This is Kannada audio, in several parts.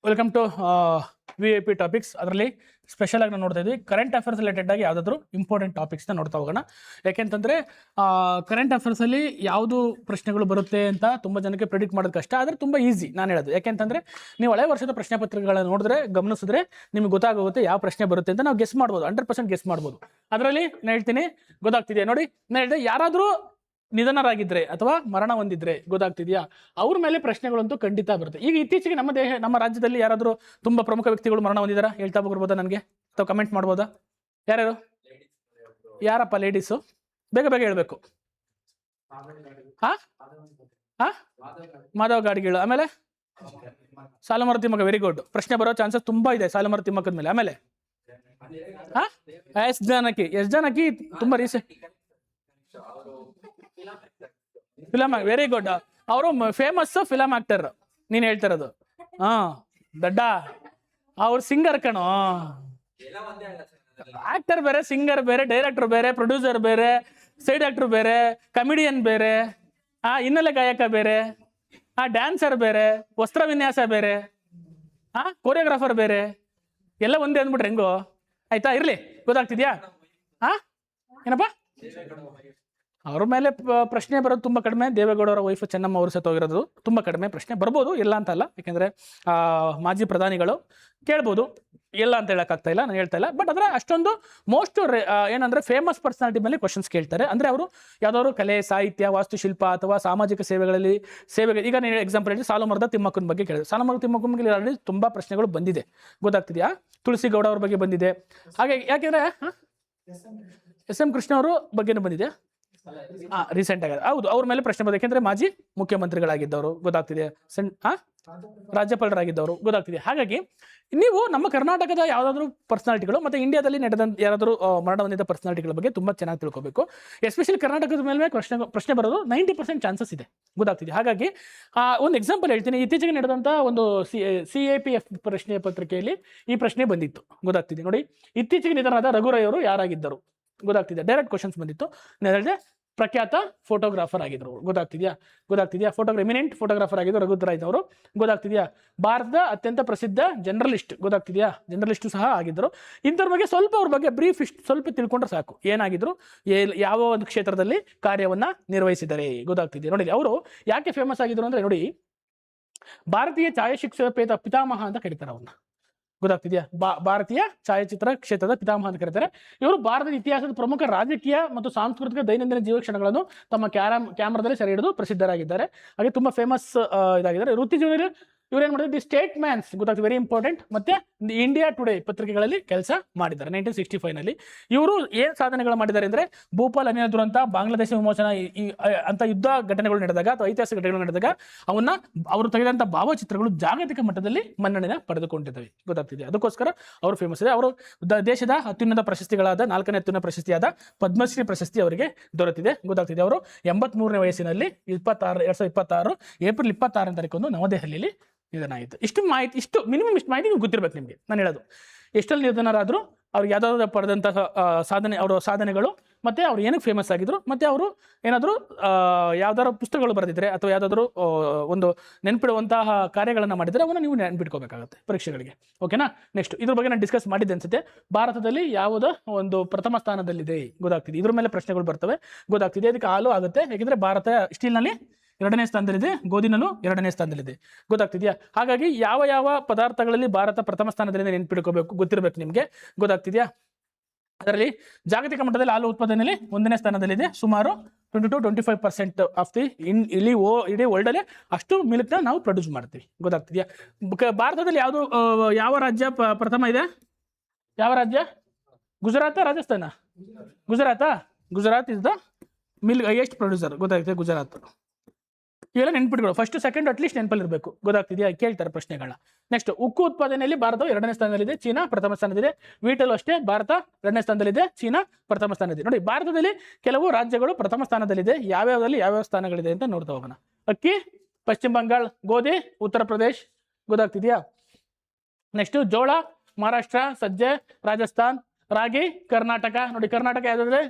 Welcome to VIP topics. ಅದರಲ್ಲಿ ಸ್ಪೆಷಲ್ ಆಗಿ ನಾವು ನೋಡ್ತಾ ಇದ್ವಿ ಕರೆಂಟ್ ಅಫೇರ್ಸ್ ರಿಲೇಟೆಡ್ ಆಗಿ ಯಾವುದಾದ್ರೂ ಇಂಪಾರ್ಟೆಂಟ್ ಟಾಪಿಕ್ಸ್ನ ನೋಡ್ತಾ ಹೋಗೋಣ. ಯಾಕೆಂತಂದರೆ ಕರೆಂಟ್ ಅಫೇರ್ಸಲ್ಲಿ ಯಾವುದು ಪ್ರಶ್ನೆಗಳು ಬರುತ್ತೆ ಅಂತ ತುಂಬ ಜನಕ್ಕೆ ಪ್ರಿಡಿಕ್ಟ್ ಮಾಡೋದು ಕಷ್ಟ, ಆದರೆ ತುಂಬ ಈಸಿ ನಾನು ಹೇಳೋದು. ಯಾಕೆಂತಂದರೆ ನೀವು ಹಳೆ ವರ್ಷದ ಪ್ರಶ್ನೆ ಪತ್ರಿಕೆಗಳನ್ನು ನೋಡಿದ್ರೆ ಗಮನಿಸಿದ್ರೆ ನಿಮ್ಗೆ ಗೊತ್ತಾಗುತ್ತೆ ಯಾವ ಪ್ರಶ್ನೆ ಬರುತ್ತೆ ಅಂತ ನಾವು ಗೆಸ್ ಮಾಡ್ಬೋದು, 100% ಗೆಸ್ ಮಾಡ್ಬೋದು. ಅದರಲ್ಲಿ ನಾನು ಹೇಳ್ತೀನಿ, ಗೊತ್ತಾಗ್ತಿದೆಯಾ ನೋಡಿ, ನಾನು ಹೇಳಿದೆ ಯಾರಾದರೂ ನಿಧನರಾಗಿದ್ರೆ ಅಥವಾ ಮರಣ ಹೊಂದಿದ್ರೆ ಗೊತ್ತಾಗ್ತಿದೆಯಾ ಅವ್ರ ಮೇಲೆ ಪ್ರಶ್ನೆಗಳಂತೂ ಖಂಡಿತ ಬರುತ್ತೆ. ಈಗ ಇತ್ತೀಚೆಗೆ ನಮ್ಮ ರಾಜ್ಯದಲ್ಲಿ ಯಾರಾದರೂ ತುಂಬಾ ಪ್ರಮುಖ ವ್ಯಕ್ತಿಗಳು ಮರಣ ಹೊಂದಿದಾರಾ ಹೇಳ್ತಾ ಬರ್ಬೋದಾ ನನಗೆ, ಅಥವಾ ಕಮೆಂಟ್ ಮಾಡ್ಬೋದಾ? ಯಾರ್ಯಾರು? ಯಾರಪ್ಪ ಲೇಡೀಸು? ಬೇಗ ಬೇಗ ಹೇಳ್ಬೇಕು. ಮಾಧವ ಗಾಡ್ಗೀಳು, ಆಮೇಲೆ ಸಾಲುಮರ ತಿಮ್ಮಕ್ಕ. Very good. ಪ್ರಶ್ನೆ ಬರೋ ಚಾನ್ಸಸ್ ತುಂಬಾ ಇದೆ ಸಾಲುಮರ ತಿಮ್ಮಕ್ಕದ ಮೇಲೆ. ಆಮೇಲೆ ಎಸ್ ಜಾನಕಿ ತುಂಬಾ ರೀಸೆಂಟ್ ಫಿಲಮ್. Very good. ಅವರು ಫೇಮಸ್ ಫಿಲಮ್ ಆಕ್ಟರ್ ನೀನ್ ಹೇಳ್ತಿರೋದು. ದಡ್ಡ ಅವ್ರು ಸಿಂಗರ್ ಕಣೋ. ಆಕ್ಟರ್ ಬೇರೆ, ಸಿಂಗರ್ ಬೇರೆ, ಡೈರೆಕ್ಟರ್ ಬೇರೆ, ಪ್ರೊಡ್ಯೂಸರ್ ಬೇರೆ, ಸೈಡ್ ಆಕ್ಟರ್ ಬೇರೆ, ಕಮಿಡಿಯನ್ ಬೇರೆ, ಹಿನ್ನೆಲೆ ಗಾಯಕ ಬೇರೆ, ಡ್ಯಾನ್ಸರ್ ಬೇರೆ, ವಸ್ತ್ರ ವಿನ್ಯಾಸ ಬೇರೆ, ಕೋರಿಯೋಗ್ರಾಫರ್ ಬೇರೆ, ಎಲ್ಲ ಒಂದೇ ಅಂದ್ಬಿಟ್ರೆ ಹೆಂಗೋ? ಆಯ್ತಾ, ಇರ್ಲಿ. ಗೊತ್ತಾಗ್ತಿದ್ಯಾ? ಏನಪ್ಪ ಅವ್ರ ಮೇಲೆ ಪ್ರಶ್ನೆ ಬರೋದು ತುಂಬ ಕಡಿಮೆ. ದೇವೇಗೌಡರ ವೈಫ್ ಚೆನ್ನಮ್ಮ ಅವರು ಸತ್ತೋಗಿರೋದು ತುಂಬ ಕಡಿಮೆ. ಪ್ರಶ್ನೆ ಬರ್ಬೋದು, ಇಲ್ಲ ಅಂತಲ್ಲ, ಯಾಕೆಂದರೆ ಮಾಜಿ ಪ್ರಧಾನಿಗಳು ಕೇಳ್ಬೋದು, ಎಲ್ಲ ಅಂತ ಹೇಳೋಕ್ಕಾಗ್ತಾ ಇಲ್ಲ, ನಾನು ಹೇಳ್ತಾ ಇಲ್ಲ. ಬಟ್ ಆದರೆ ಅಷ್ಟೊಂದು ಮೋಸ್ಟ್ ಏನಂದರೆ ಫೇಮಸ್ ಪರ್ಸನಾಲಿಟಿ ಮೇಲೆ ಕ್ವಶನ್ಸ್ ಕೇಳ್ತಾರೆ. ಅಂದರೆ ಅವರು ಯಾವುದಾದ್ರು ಕಲೆ, ಸಾಹಿತ್ಯ, ವಾಸ್ತುಶಿಲ್ಪ ಅಥವಾ ಸಾಮಾಜಿಕ ಸೇವೆಗಳಲ್ಲಿ ಈಗ ನೀವು ಎಕ್ಸಾಂಪಲ್ ಹೇಳಿ ಸಾಲುಮರದ ತಿಮ್ಮಕ್ಕನ ಬಗ್ಗೆ ಕೇಳಿದೆ. ಸಾಲುಮರದ ತಿಮ್ಮಕ್ಕನ ಬಗ್ಗೆ ಆಲ್ರೆಡಿ ತುಂಬ ಪ್ರಶ್ನೆಗಳು ಬಂದಿದೆ, ಗೊತ್ತಾಗ್ತಿದೆಯಾ? ತುಳಸಿ ಗೌಡ ಅವ್ರ ಬಗ್ಗೆ ಬಂದಿದೆ. ಹಾಗೆ ಯಾಕೆಂದರೆ SM ಕೃಷ್ಣ ಅವರು ಬಗ್ಗೆನೂ ಬಂದಿದೆ ರೀಸೆಂಟ್ ಆಗಿ. ಹೌದು, ಅವ್ರ ಮೇಲೆ ಪ್ರಶ್ನೆ ಬಂದ, ಯಾಕೆಂದ್ರೆ ಮಾಜಿ ಮುಖ್ಯಮಂತ್ರಿಗಳಾಗಿದ್ದವರು, ಗೊತ್ತಾಗ್ತಿದೆ, ರಾಜ್ಯಪಾಲರಾಗಿದ್ದವರು, ಗೊತ್ತಾಗ್ತಿದೆ. ಹಾಗಾಗಿ ನೀವು ನಮ್ಮ ಕರ್ನಾಟಕದ ಯಾವುದಾದ್ರೂ ಪರ್ಸನಾಲಿಟಿಗಳು ಮತ್ತೆ ಇಂಡಿಯಾದಲ್ಲಿ ನಡೆದಂತ ಯಾರಾದರೂ ಮರಣ ಹೊಂದಿದ ಪರ್ಸನಾಲಿಟಿಗಳ ಬಗ್ಗೆ ತುಂಬಾ ಚೆನ್ನಾಗಿ ತಿಳ್ಕೋಬೇಕು. ಎಸ್ಪೆಷಲಿ ಕರ್ನಾಟಕದ ಮೇಲೆ ಪ್ರಶ್ನೆ ಬರೋದು 90% ಚಾನ್ಸಸ್ ಇದೆ, ಗೊತ್ತಾಗ್ತಿದೆ. ಹಾಗಾಗಿ ಒಂದು ಎಕ್ಸಾಂಪಲ್ ಹೇಳ್ತೀನಿ. ಇತ್ತೀಚೆಗೆ ನಡೆದಂತ ಒಂದು CAPF ಪ್ರಶ್ನೆ ಪತ್ರಿಕೆಯಲ್ಲಿ ಈ ಪ್ರಶ್ನೆ ಬಂದಿತ್ತು, ಗೊತ್ತಾಗ್ತಿದೆ ನೋಡಿ. ಇತ್ತೀಚೆಗೆ ನಿಧನರಾದ ರಘುರಾಯ್ ಅವರು ಯಾರಾಗಿದ್ದರು, ಗೊತ್ತಾಗ್ತಿದೆ. ಡೈರೆಕ್ಟ್ ಕ್ವಶನ್ಸ್ ಬಂದಿತ್ತು. ನಾನು ಹೇಳಿದೆ ಪ್ರಖ್ಯಾತ ಫೋಟೋಗ್ರಾಫರ್ ಆಗಿದ್ರು, ಗೊತ್ತಾಗ್ತಿದ್ಯಾ? ಎಮಿನೆಂಟ್ ಫೋಟೋಗ್ರಾಫರ್ ಆಗಿದ್ರು ರಘುರಾಯ್ ಅವರು, ಗೊತ್ತಾಗ್ತಿದ್ಯಾ? ಭಾರತದ ಅತ್ಯಂತ ಪ್ರಸಿದ್ಧ ಜರ್ನಲಿಸ್ಟ್, ಗೊತ್ತಾಗ್ತಿದ್ಯಾ? ಜರ್ನಲಿಸ್ಟ್ ಸಹ ಆಗಿದ್ರು. ಇಂಥವ್ರ ಬಗ್ಗೆ ಸ್ವಲ್ಪ ಅವ್ರ ಬಗ್ಗೆ ಬ್ರೀಫ್ ಸ್ವಲ್ಪ ತಿಳ್ಕೊಂಡ್ರೆ ಸಾಕು. ಏನಾಗಿದ್ರು, ಯಾವ ಒಂದು ಕ್ಷೇತ್ರದಲ್ಲಿ ಕಾರ್ಯವನ್ನ ನಿರ್ವಹಿಸಿದ್ದಾರೆ, ಗೊತ್ತಾಗ್ತಿದ್ಯಾ? ನೋಡಿ ಅವರು ಯಾಕೆ ಫೇಮಸ್ ಆಗಿದ್ರು ಅಂದ್ರೆ ನೋಡಿ, ಭಾರತೀಯ ಛಾಯಾಚಿತ್ರ ಪಿತಾಮಹ ಅಂತ ಕರೀತಾರೆ ಅವ್ರನ್ನ, ಗೊತ್ತಾಗ್ತಿದ್ಯಾ? ಭಾರತೀಯ ಛಾಯಾಚಿತ್ರ ಕ್ಷೇತ್ರದ ಪಿತಾಮಹ ಅಂತ ಕರೀತಾರೆ. ಇವರು ಭಾರತದ ಇತಿಹಾಸದ ಪ್ರಮುಖ ರಾಜಕೀಯ ಮತ್ತು ಸಾಂಸ್ಕೃತಿಕ ದೈನಂದಿನ ಜೀವ ಕ್ಷಣಗಳನ್ನು ತಮ್ಮ ಕ್ಯಾಮ್ರಾದಲ್ಲಿ ಸೆರೆ ಹಿಡಿದು ಪ್ರಸಿದ್ಧರಾಗಿದ್ದಾರೆ. ಹಾಗೆ ತುಂಬಾ ಫೇಮಸ್ ಇದಾಗಿದ್ದಾರೆ. ವೃತ್ತಿ ಜೀವನದಲ್ಲಿ ಇವ್ರು ಏನ್ ಮಾಡಿದ್ರು, ದಿ ಸ್ಟೇಟ್ ಮ್ಯಾನ್ಸ್, ಗೊತ್ತಾಗ್ತದೆ, ವೆರಿ ಇಂಪಾರ್ಟೆಂಟ್, ಮತ್ತೆ ದಿ ಇಂಡಿಯಾ ಟುಡೇ ಪತ್ರಿಕೆಗಳಲ್ಲಿ ಕೆಲಸ ಮಾಡಿದ್ದಾರೆ. 1965 ಇವರು ಏನ್ ಸಾಧನೆಗಳು ಮಾಡಿದ್ದಾರೆ ಅಂದ್ರೆ, ಭೂಪಾಲ್ ಅನಿಲ ದುರಂತ, ಬಾಂಗ್ಲಾದೇಶ ವಿಮೋಚನಾ ಅಂತ ಯುದ್ಧ ಘಟನೆಗಳು ನಡೆದಾಗ ಅಥವಾ ಐತಿಹಾಸಿಕ ಘಟನೆಗಳು ನಡೆದಾಗ ಅವರು ತೆಗೆದಂತ ಭಾವಚಿತ್ರಗಳು ಜಾಗತಿಕ ಮಟ್ಟದಲ್ಲಿ ಮನ್ನಣೆ ಪಡೆದುಕೊಂಡಿದ್ದಾವೆ, ಗೊತ್ತಾಗ್ತಿದೆ. ಅದಕ್ಕೋಸ್ಕರ ಅವರು ಫೇಮಸ್ ಇದೆ. ಅವರು ದೇಶದ ಅತ್ಯುನ್ನತ ಪ್ರಶಸ್ತಿಗಳಾದ 4ನೇ ಅತ್ಯುನ್ನತ ಪ್ರಶಸ್ತಿಯಾದ ಪದ್ಮಶ್ರೀ ಪ್ರಶಸ್ತಿ ಅವರಿಗೆ ದೊರೆತಿದೆ, ಗೊತ್ತಾಗ್ತಿದೆ. ಅವರು 83ನೇ ವಯಸ್ಸಿನಲ್ಲಿ 2026 ಏಪ್ರಿಲ್ 26ನೇ ತಾರೀಕು ನವದೆಹಲಿಯಲ್ಲಿ ನಿಧನ ಆಯಿತು. ಇಷ್ಟು ಮಿನಿಮಮ್ ಇಷ್ಟು ಮಾಹಿತಿ ನಿಮ್ಗೆ ಗೊತ್ತಿರ್ಬೇಕು ನಿಮಗೆ. ನಾನು ಹೇಳೋದು ಎಷ್ಟಲ್ಲಿ ನಿಧನರಾದ್ರು, ಅವ್ರಿಗೆ ಯಾವ್ದಾದ್ರು ಪಡೆದಂತಹ ಅವರ ಸಾಧನೆಗಳು, ಮತ್ತೆ ಅವ್ರು ಏನಕ್ಕೆ ಫೇಮಸ್ ಆಗಿದ್ರು, ಮತ್ತೆ ಅವರು ಏನಾದರೂ ಯಾವ್ದಾದ್ರು ಪುಸ್ತಕಗಳು ಬರೆದಿದ್ರೆ ಅಥವಾ ಯಾವುದಾದ್ರೂ ಒಂದು ನೆನ್ಪಿಡುವಂತಹ ಕಾರ್ಯಗಳನ್ನು ಮಾಡಿದರೆ ಅವನ್ನ ನೀವು ನೆನ್ಪಿಟ್ಕೋಬೇಕಾಗುತ್ತೆ ಪರೀಕ್ಷೆಗಳಿಗೆ, ಓಕೆನಾ? ನೆಕ್ಸ್ಟ್ ಇದ್ರ ಬಗ್ಗೆ ನಾನು ಡಿಸ್ಕಸ್ ಮಾಡಿದ್ದೆ ಅನ್ಸುತ್ತೆ. ಭಾರತದಲ್ಲಿ ಯಾವುದೋ ಒಂದು ಪ್ರಥಮ ಸ್ಥಾನದಲ್ಲಿದೆ, ಗೊತ್ತಾಗ್ತಿದೆ. ಇದ್ರ ಮೇಲೆ ಪ್ರಶ್ನೆಗಳು ಬರ್ತವೆ, ಗೊತ್ತಾಗ್ತಿದೆ. ಅದಕ್ಕೆ ಹಾಲು ಆಗುತ್ತೆ, ಯಾಕೆಂದ್ರೆ ಭಾರತ ಸ್ಟೀಲ್ನಲ್ಲಿ 2ನೇ ಸ್ಥಾನದಲ್ಲಿದೆ, ಗೋಧಿನಲ್ಲೂ 2ನೇ ಸ್ಥಾನದಲ್ಲಿದೆ, ಗೊತ್ತಾಗ್ತಿದ್ಯಾ? ಹಾಗಾಗಿ ಯಾವ ಪದಾರ್ಥಗಳಲ್ಲಿ ಭಾರತ ಪ್ರಥಮ ಸ್ಥಾನದಲ್ಲಿ ನೆನ್ಪಿಡ್ಕೋಬೇಕು, ಗೊತ್ತಿರಬೇಕು ನಿಮಗೆ, ಗೊತ್ತಾಗ್ತಿದ್ಯಾ? ಅದರಲ್ಲಿ ಜಾಗತಿಕ ಮಟ್ಟದಲ್ಲಿ ಹಾಲು ಉತ್ಪಾದನೆಯಲ್ಲಿ 1ನೇ ಸ್ಥಾನದಲ್ಲಿದೆ. ಸುಮಾರು 22-25% ಆಫ್ ದಿ ಇಡೀ ವರ್ಲ್ಡ್ ಅಲ್ಲಿ ಅಷ್ಟು ಮಿಲ್ಕ್ನ ನಾವು ಪ್ರೊಡ್ಯೂಸ್ ಮಾಡ್ತೀವಿ, ಗೊತ್ತಾಗ್ತಿದ್ಯಾ? ಭಾರತದಲ್ಲಿ ಯಾವ ರಾಜ್ಯ ಪ್ರಥಮ ಇದೆ? ಯಾವ ರಾಜ್ಯ? Gujarat, Rajasthan? Gujarat is the milk highest producer, ಗೊತ್ತಾಗ್ತಿದೆ, ಗುಜರಾತ್. ಇವೆಲ್ಲ ನೆನ್ಪಿಟ್ಗಳು, ಫಸ್ಟ್ ಸೆಕೆಂಡ್ ಅಟ್ಲೀಸ್ಟ್ ನೆನಪಲ್ಲಿ ಇರಬೇಕು, ಗೊತ್ತಾಗ್ತಿದೆಯಾ? ಕೇಳ್ತಾರೆ ಪ್ರಶ್ನೆಗಳನ್ನ. ನೆಕ್ಸ್ಟ್ ಉಕ್ಕು ಉತ್ಪಾದನೆಯಲ್ಲಿ ಭಾರತ 2ನೇ ಸ್ಥಾನದಲ್ಲಿದೆ, ಚೀನಾ ಪ್ರಥಮ ಸ್ಥಾನದಲ್ಲಿದೆ. ವೀಟಲ್ಲೂ ಅಷ್ಟೇ ಭಾರತ 2ನೇ ಸ್ಥಾನದಲ್ಲಿದೆ, ಚೀನಾ ಪ್ರಥಮ ಸ್ಥಾನದಲ್ಲಿದೆ. ನೋಡಿ, ಭಾರತದಲ್ಲಿ ಕೆಲವು ರಾಜ್ಯಗಳು ಪ್ರಥಮ ಸ್ಥಾನದಲ್ಲಿದೆ, ಯಾವ್ಯಾವ ಸ್ಥಾನಗಳಿದೆ ಅಂತ ನೋಡ್ತಾ ಹೋಗೋಣ. ಅಕ್ಕಿ ಪಶ್ಚಿಮ ಬಂಗಾಳ, ಗೋಧಿ ಉತ್ತರ ಪ್ರದೇಶ್, ಗೊತ್ತಾಗ್ತಿದ್ಯಾ? ನೆಕ್ಸ್ಟ್ ಜೋಳ ಮಹಾರಾಷ್ಟ್ರ, ಸಜ್ಜೆ ರಾಜಸ್ಥಾನ್, ರಾಗಿ ಕರ್ನಾಟಕ. ನೋಡಿ, ಕರ್ನಾಟಕ ಯಾವ್ದಾದ್ರೆ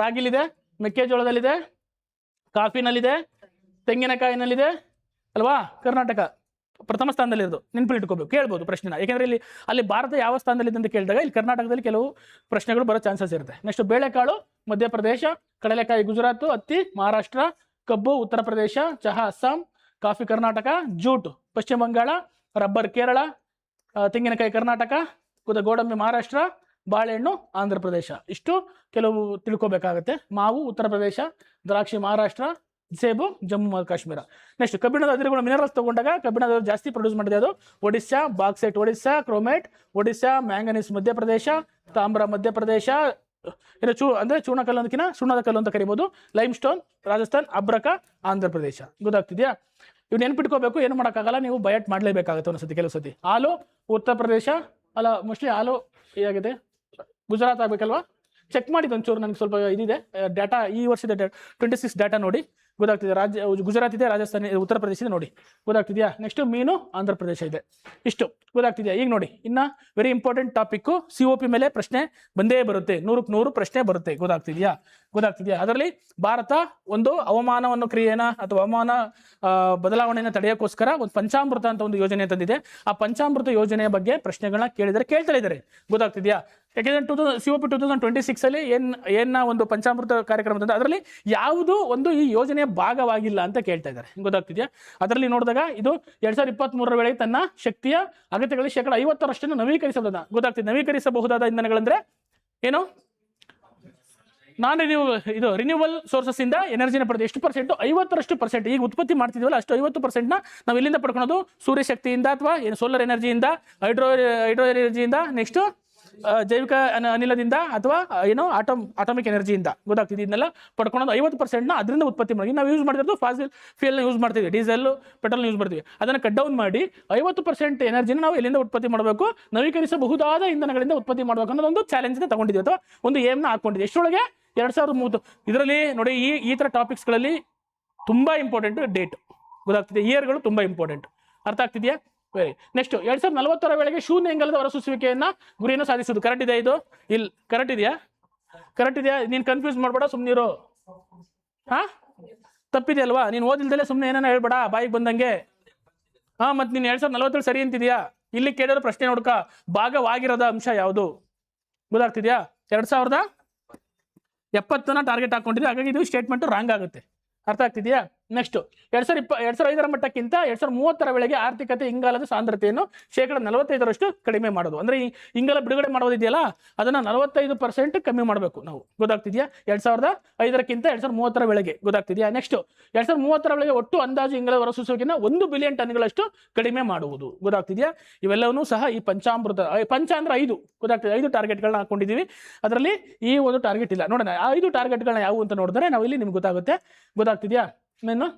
ರಾಗಿಲಿದೆ, ಮೆಕ್ಕೆಜೋಳದಲ್ಲಿದೆ, ಕಾಫಿನಲ್ಲಿದೆ, ತೆಂಗಿನಕಾಯಿನಲ್ಲಿದೆ ಅಲ್ವಾ ಕರ್ನಾಟಕ. ಪ್ರಥಮ ಸ್ಥಾನದಲ್ಲಿರೋದು ನೆನಪಲ್ಲಿ ಇಟ್ಕೋಬೇಕು, ಕೇಳ್ಬೋದು ಪ್ರಶ್ನೆನ. ಯಾಕೆಂದ್ರೆ ಅಲ್ಲಿ ಭಾರತ ಯಾವ ಸ್ಥಾನದಲ್ಲಿದೆ ಅಂತ ಕೇಳಿದಾಗ ಇಲ್ಲಿ ಕರ್ನಾಟಕದಲ್ಲಿ ಕೆಲವು ಪ್ರಶ್ನೆಗಳು ಬರೋ ಚಾನ್ಸಸ್ ಇರುತ್ತೆ. ನೆಕ್ಸ್ಟ್ ಬೇಳೆಕಾಳು ಮಧ್ಯಪ್ರದೇಶ, ಕಡಲೆಕಾಯಿ ಗುಜರಾತ್, ಹತ್ತಿ ಮಹಾರಾಷ್ಟ್ರ, ಕಬ್ಬು ಉತ್ತರ ಪ್ರದೇಶ, ಚಹಾ ಅಸ್ಸಾಂ, ಕಾಫಿ ಕರ್ನಾಟಕ, ಜೂಟ್ ಪಶ್ಚಿಮ ಬಂಗಾಳ, ರಬ್ಬರ್ ಕೇರಳ, ತೆಂಗಿನಕಾಯಿ ಕರ್ನಾಟಕ, ಗೋಡಂಬಿ ಮಹಾರಾಷ್ಟ್ರ, ಬಾಳೆಹಣ್ಣು ಆಂಧ್ರ ಪ್ರದೇಶ. ಇಷ್ಟು ಕೆಲವು ತಿಳ್ಕೊಬೇಕಾಗತ್ತೆ. ಮಾವು ಉತ್ತರ ಪ್ರದೇಶ, ದ್ರಾಕ್ಷಿ ಮಹಾರಾಷ್ಟ್ರ, ಸೇಬು ಜಮ್ಮು ಮತ್ತು ಕಾಶ್ಮೀರ. ನೆಕ್ಸ್ಟ್ ಕಬ್ಬಿಣದ ಅದಿರುಗಳು ಮಿನರಲ್ಸ್ ತಗೊಂಡಾಗ ಕಬ್ಬಿಣದ ಜಾಸ್ತಿ ಪ್ರೊಡ್ಯೂಸ್ ಮಾಡಿದೆ ಅದು Odisha, bauxite Odisha, chromite Odisha, manganese Madhya Pradesh, ತಾಮ್ರ ಮಧ್ಯಪ್ರದೇಶ, ಅಂದ್ರೆ ಚೂರ್ಣಕಲ್ಲು ಅನ್ನೋದಕ್ಕಿಂತ ಸುಣ್ಣದ ಕಲ್ಲು ಅಂತ ಕರಿಬೋದು, ಲೈಮ್ ಸ್ಟೋನ್ ರಾಜಸ್ಥಾನ್, ಅಬ್ರಕ ಆಂಧ್ರ ಪ್ರದೇಶ. ಗೊತ್ತಾಗ್ತಿದ್ಯಾ? ಇವ್ ನೆನ್ಪಿಟ್ಕೋಬೇಕು, ಏನು ಮಾಡೋಕ್ಕಾಗಲ್ಲ, ನೀವು ಬಯಟ್ ಮಾಡಲೇಬೇಕಾಗುತ್ತೆ ಒಂದ್ಸತಿ ಕೆಲವು ಸತಿ. ಹಾಲು ಉತ್ತರ ಪ್ರದೇಶ ಅಲ್ಲ, ಮೋಸ್ಟ್ಲಿ ಹಾಲು ಹೇಗಿದೆ ಗುಜರಾತ್ ಆಗ್ಬೇಕಲ್ವಾ? ಚೆಕ್ ಮಾಡಿದ್ದು ಒಂಚೂರು, ನನಗೆ ಸ್ವಲ್ಪ ಇದಿದೆ ಡಾಟಾ, ಈ ವರ್ಷದ 26 ಡಾಟಾ ನೋಡಿ ಗೊತ್ತಾಗ್ತಿದೆ. ಗುಜರಾತ್ ಇದೆ, ರಾಜಸ್ಥಾನ, ಉತ್ತರ ಪ್ರದೇಶ ಇದೆ ನೋಡಿ, ಗೊತ್ತಾಗ್ತಿದ್ಯಾ? ನೆಕ್ಸ್ಟ್ ಮೀನು ಆಂಧ್ರ ಪ್ರದೇಶ ಇದೆ. ಇಷ್ಟು ಗೊತ್ತಾಗ್ತಿದ್ಯಾ? ಈಗ ನೋಡಿ, ಇನ್ನ ವೆರಿ ಇಂಪಾರ್ಟೆಂಟ್ ಟಾಪಿಕ್ COP ಮೇಲೆ ಪ್ರಶ್ನೆ ಬಂದೇ ಬರುತ್ತೆ, 100ಕ್ಕೆ 100 ಪ್ರಶ್ನೆ ಬರುತ್ತೆ. ಗೊತ್ತಾಗ್ತಿದ್ಯಾ? ಅದರಲ್ಲಿ ಭಾರತ ಒಂದು ಹವಾಮಾನವನ್ನು ಕ್ರಿಯೆನ ಅಥವಾ ಹವಾಮಾನ ಬದಲಾವಣೆಯನ್ನು ತಡೆಯೋಕ್ಕೋಸ್ಕರ ಒಂದು ಪಂಚಾಮೃತ ಅಂತ ಒಂದು ಯೋಜನೆ ತಂದಿದೆ. ಆ ಪಂಚಾಮೃತ ಯೋಜನೆಯ ಬಗ್ಗೆ ಪ್ರಶ್ನೆಗಳನ್ನ ಕೇಳ್ತಾ ಇದ್ದಾರೆ. ಗೊತ್ತಾಗ್ತಿದ್ಯಾ? ಯಾಕೆಂದ್ರೆ COP 2026 ಅಲ್ಲಿ ಏನ ಒಂದು ಪಂಚಾಮೃತ ಕಾರ್ಯಕ್ರಮ ತಂದ, ಅದರಲ್ಲಿ ಯಾವುದು ಒಂದು ಈ ಯೋಜನೆಯ ಭಾಗವಾಗಿಲ್ಲ ಅಂತ ಕೇಳ್ತಾ ಇದ್ದಾರೆ. ಗೊತ್ತಾಗ್ತಿದ್ಯಾ? ಅದರಲ್ಲಿ ನೋಡಿದಾಗ ಇದು 2023 ವೇಳೆಗೆ ತನ್ನ ಶಕ್ತಿಯ ಅಗತ್ಯಗಳಲ್ಲಿ 50% ನವೀಕರಿಸಬಹುದಾದ, ಗೊತ್ತಾಗ್ತಿದೆ, ನವೀಕರಿಸಬಹುದಾದ ಇಂಧನಗಳಂದ್ರೆ ಏನು, ರಿನ್ಯೂವಲ್ ಸೋರ್ಸಸ್ ಇಂದ ಎನರ್ಜಿನ ಪಡೆದು ಎಷ್ಟು ಪರ್ಸೆಂಟ್, 50% ಈಗ ಉತ್ಪತ್ತಿ ಮಾಡ್ತಿದ್ವಲ್ಲ ಅಷ್ಟು 50% ನಾವು ಎಲ್ಲಿಂದ ಪಡ್ಕೊಳೋದು, ಸೂರ್ಯಶಕ್ತಿಯಿಂದ ಅಥವಾ ಏನು ಸೋಲಾರ್ ಎನರ್ಜಿಯಿಂದ, ಹೈಡ್ರೋ ಎನರ್ಜಿಯಿಂದ, ನೆಕ್ಸ್ಟ್ ಜೈವಿಕ ಅನಿಲದಿಂದ ಅಥವಾ ಏನೋ ಆಟೋಮಿಕ್ ಎನರ್ಜಿಯಿಂದ. ಗೊತ್ತಾಗ್ತಿದೆ, ಇದನ್ನೆಲ್ಲ ಪಡ್ಕೊಳೋದು 50% ಅದರಿಂದ ಉತ್ಪತ್ತಿ ಮಾಡಿ. ನಾವು ಯೂಸ್ ಮಾಡಿರೋದು ಫಾಸಿಲ್ ಫ್ಯೂಯಲ್ನ ಯೂಸ್ ಮಾಡ್ತೀವಿ, ಡೀಸೆಲ್ ಪೆಟ್ರೋಲ್ನ ಯೂಸ್ ಮಾಡ್ತೀವಿ. ಅದನ್ನು ಕಟ್ ಡೌನ್ ಮಾಡಿ 50% ಎನರ್ಜಿನ ನಾವು ಎಲ್ಲಿಂದ ಉತ್ಪತ್ತಿ ಮಾಡಬೇಕು, ನವೀಕರಿಸಬಹುದಾದ ಇಂಧನಗಳಿಂದ ಉತ್ಪತ್ತಿ ಮಾಡಬೇಕು ಅನ್ನೋದು ಒಂದು ಚಾಲೆಂಜ್ನ ತಗೊಂಡಿದ್ವಿ ಅಥವಾ ಒಂದು ಏಮ್ನ ಹಾಕೊಂಡಿದ್ವಿ. ಎಷ್ಟರೊಳಗೆ 2030. ಇದರಲ್ಲಿ ನೋಡಿ ಈ ಥರ ಟಾಪಿಕ್ಸ್ಗಳಲ್ಲಿ ತುಂಬ ಇಂಪಾರ್ಟೆಂಟ್ ಡೇಟ್. ಗೊತ್ತಾಗ್ತಿದೆ, ಇಯರ್ಗಳು ತುಂಬ ಇಂಪಾರ್ಟೆಂಟ್. ಅರ್ಥ ಆಗ್ತಿದೆಯಾ? ವೆರಿ. ನೆಕ್ಸ್ಟ್ 2040 ವೇಳೆಗೆ ಶೂನ್ಯ ಇಂಗಾಲದ ಹೊರಸೂಸುವಿಕೆಯನ್ನ ಗುರಿಯನ್ನು ಸಾಧಿಸುವುದು. ಕರೆಕ್ಟ್ ಇದೆ ಇದು? ಇಲ್ಲಿ ಕರೆಕ್ಟ್ ಇದೆಯಾ? ನೀನು ಕನ್ಫ್ಯೂಸ್ ಮಾಡಬೇಡ, ಸುಮ್ಮನಿರು. ತಪ್ಪಿದೆಯಲ್ವಾ? ನೀನು ಓದಿಲ್ದಲ್ಲೇ ಸುಮ್ಮನೆ ಏನೇನೋ ಹೇಳ್ಬೇಡ ಬಾಯಿಗೆ ಬಂದಂಗೆ. ಮತ್ತೆ ನೀನು 2047 ಸರಿ ಅಂತಿದ್ಯಾ? ಇಲ್ಲಿ ಕೇಳಿರೋ ಪ್ರಶ್ನೆ ನೋಡ್ಕ, ಭಾಗವಾಗಿರೋದ ಅಂಶ ಯಾವುದು? ಗೊತ್ತಾಗ್ತಿದ್ಯಾ? 2070 ಟಾರ್ಗೆಟ್ ಹಾಕೊಂಡಿದ್ವಿ, ಹಾಗಾಗಿ ಇದು ಸ್ಟೇಟ್ಮೆಂಟ್ ರಾಂಗ್ ಆಗುತ್ತೆ. ಅರ್ಥ ಆಗ್ತಿದೆಯಾ? ನೆಕ್ಸ್ಟ್ 2005 ಮಟ್ಟಕ್ಕಿಂತ 2030 ವೇಳೆಗೆ ಆರ್ಥಿಕತೆ ಇಂಗಾಲದ ಸಾಂದ್ರತೆಯನ್ನು 45% ಕಡಿಮೆ ಮಾಡೋದು. ಅಂದ್ರೆ ಈ ಇಂಗಾಲ ಬಿಡುಗಡೆ ಮಾಡೋದಿದೆಯಲ್ಲ, ಅದನ್ನ 45% ಕಮ್ಮಿ ಮಾಡಬೇಕು ನಾವು. ಗೊತ್ತಾಗ್ತಿದ್ಯಾ? 2005ಕ್ಕಿಂತ 2030 ವೇಳೆಗೆ. ಗೊತ್ತಾಗ್ತಿದ್ಯಾ? ನೆಕ್ಸ್ಟ್ 2030 ವೇಳೆಗೆ ಒಟ್ಟು ಅಂದಾಜು ಇಂಗಾಲ ಹೊರಸೂಸುವಿಕೆಯನ್ನು 1 ಬಿಲಿಯನ್ ಟನ್ಗಳಷ್ಟು ಕಡಿಮೆ ಮಾಡುವುದು. ಗೊತ್ತಾಗ್ತಿದ್ಯಾ? ಇವೆಲ್ಲವನ್ನೂ ಸಹ ಈ ಪಂಚ ಅಂದ್ರೆ 5 ಗೊತ್ತಾಗ್ತದೆ, 5 ಟಾರ್ಗೆಟ್ಗಳನ್ನ ಹಾಕೊಂಡಿದ್ದೀವಿ. ಅದರಲ್ಲಿ ಈ ಒಂದು ಟಾರ್ಗೆಟ್ ಇಲ್ಲ. ನೋಡೋಣ ಆ 5 ಟಾರ್ಗೆಟ್ಗಳನ್ನ ಯಾವುವು ಅಂತ ನೋಡಿದ್ರೆ ನಾವು ಇಲ್ಲಿ ನಿಮ್ಗೆ ಗೊತ್ತಾಗುತ್ತೆ. ಗೊತ್ತಾಗ್ತಿದ್ಯಾ?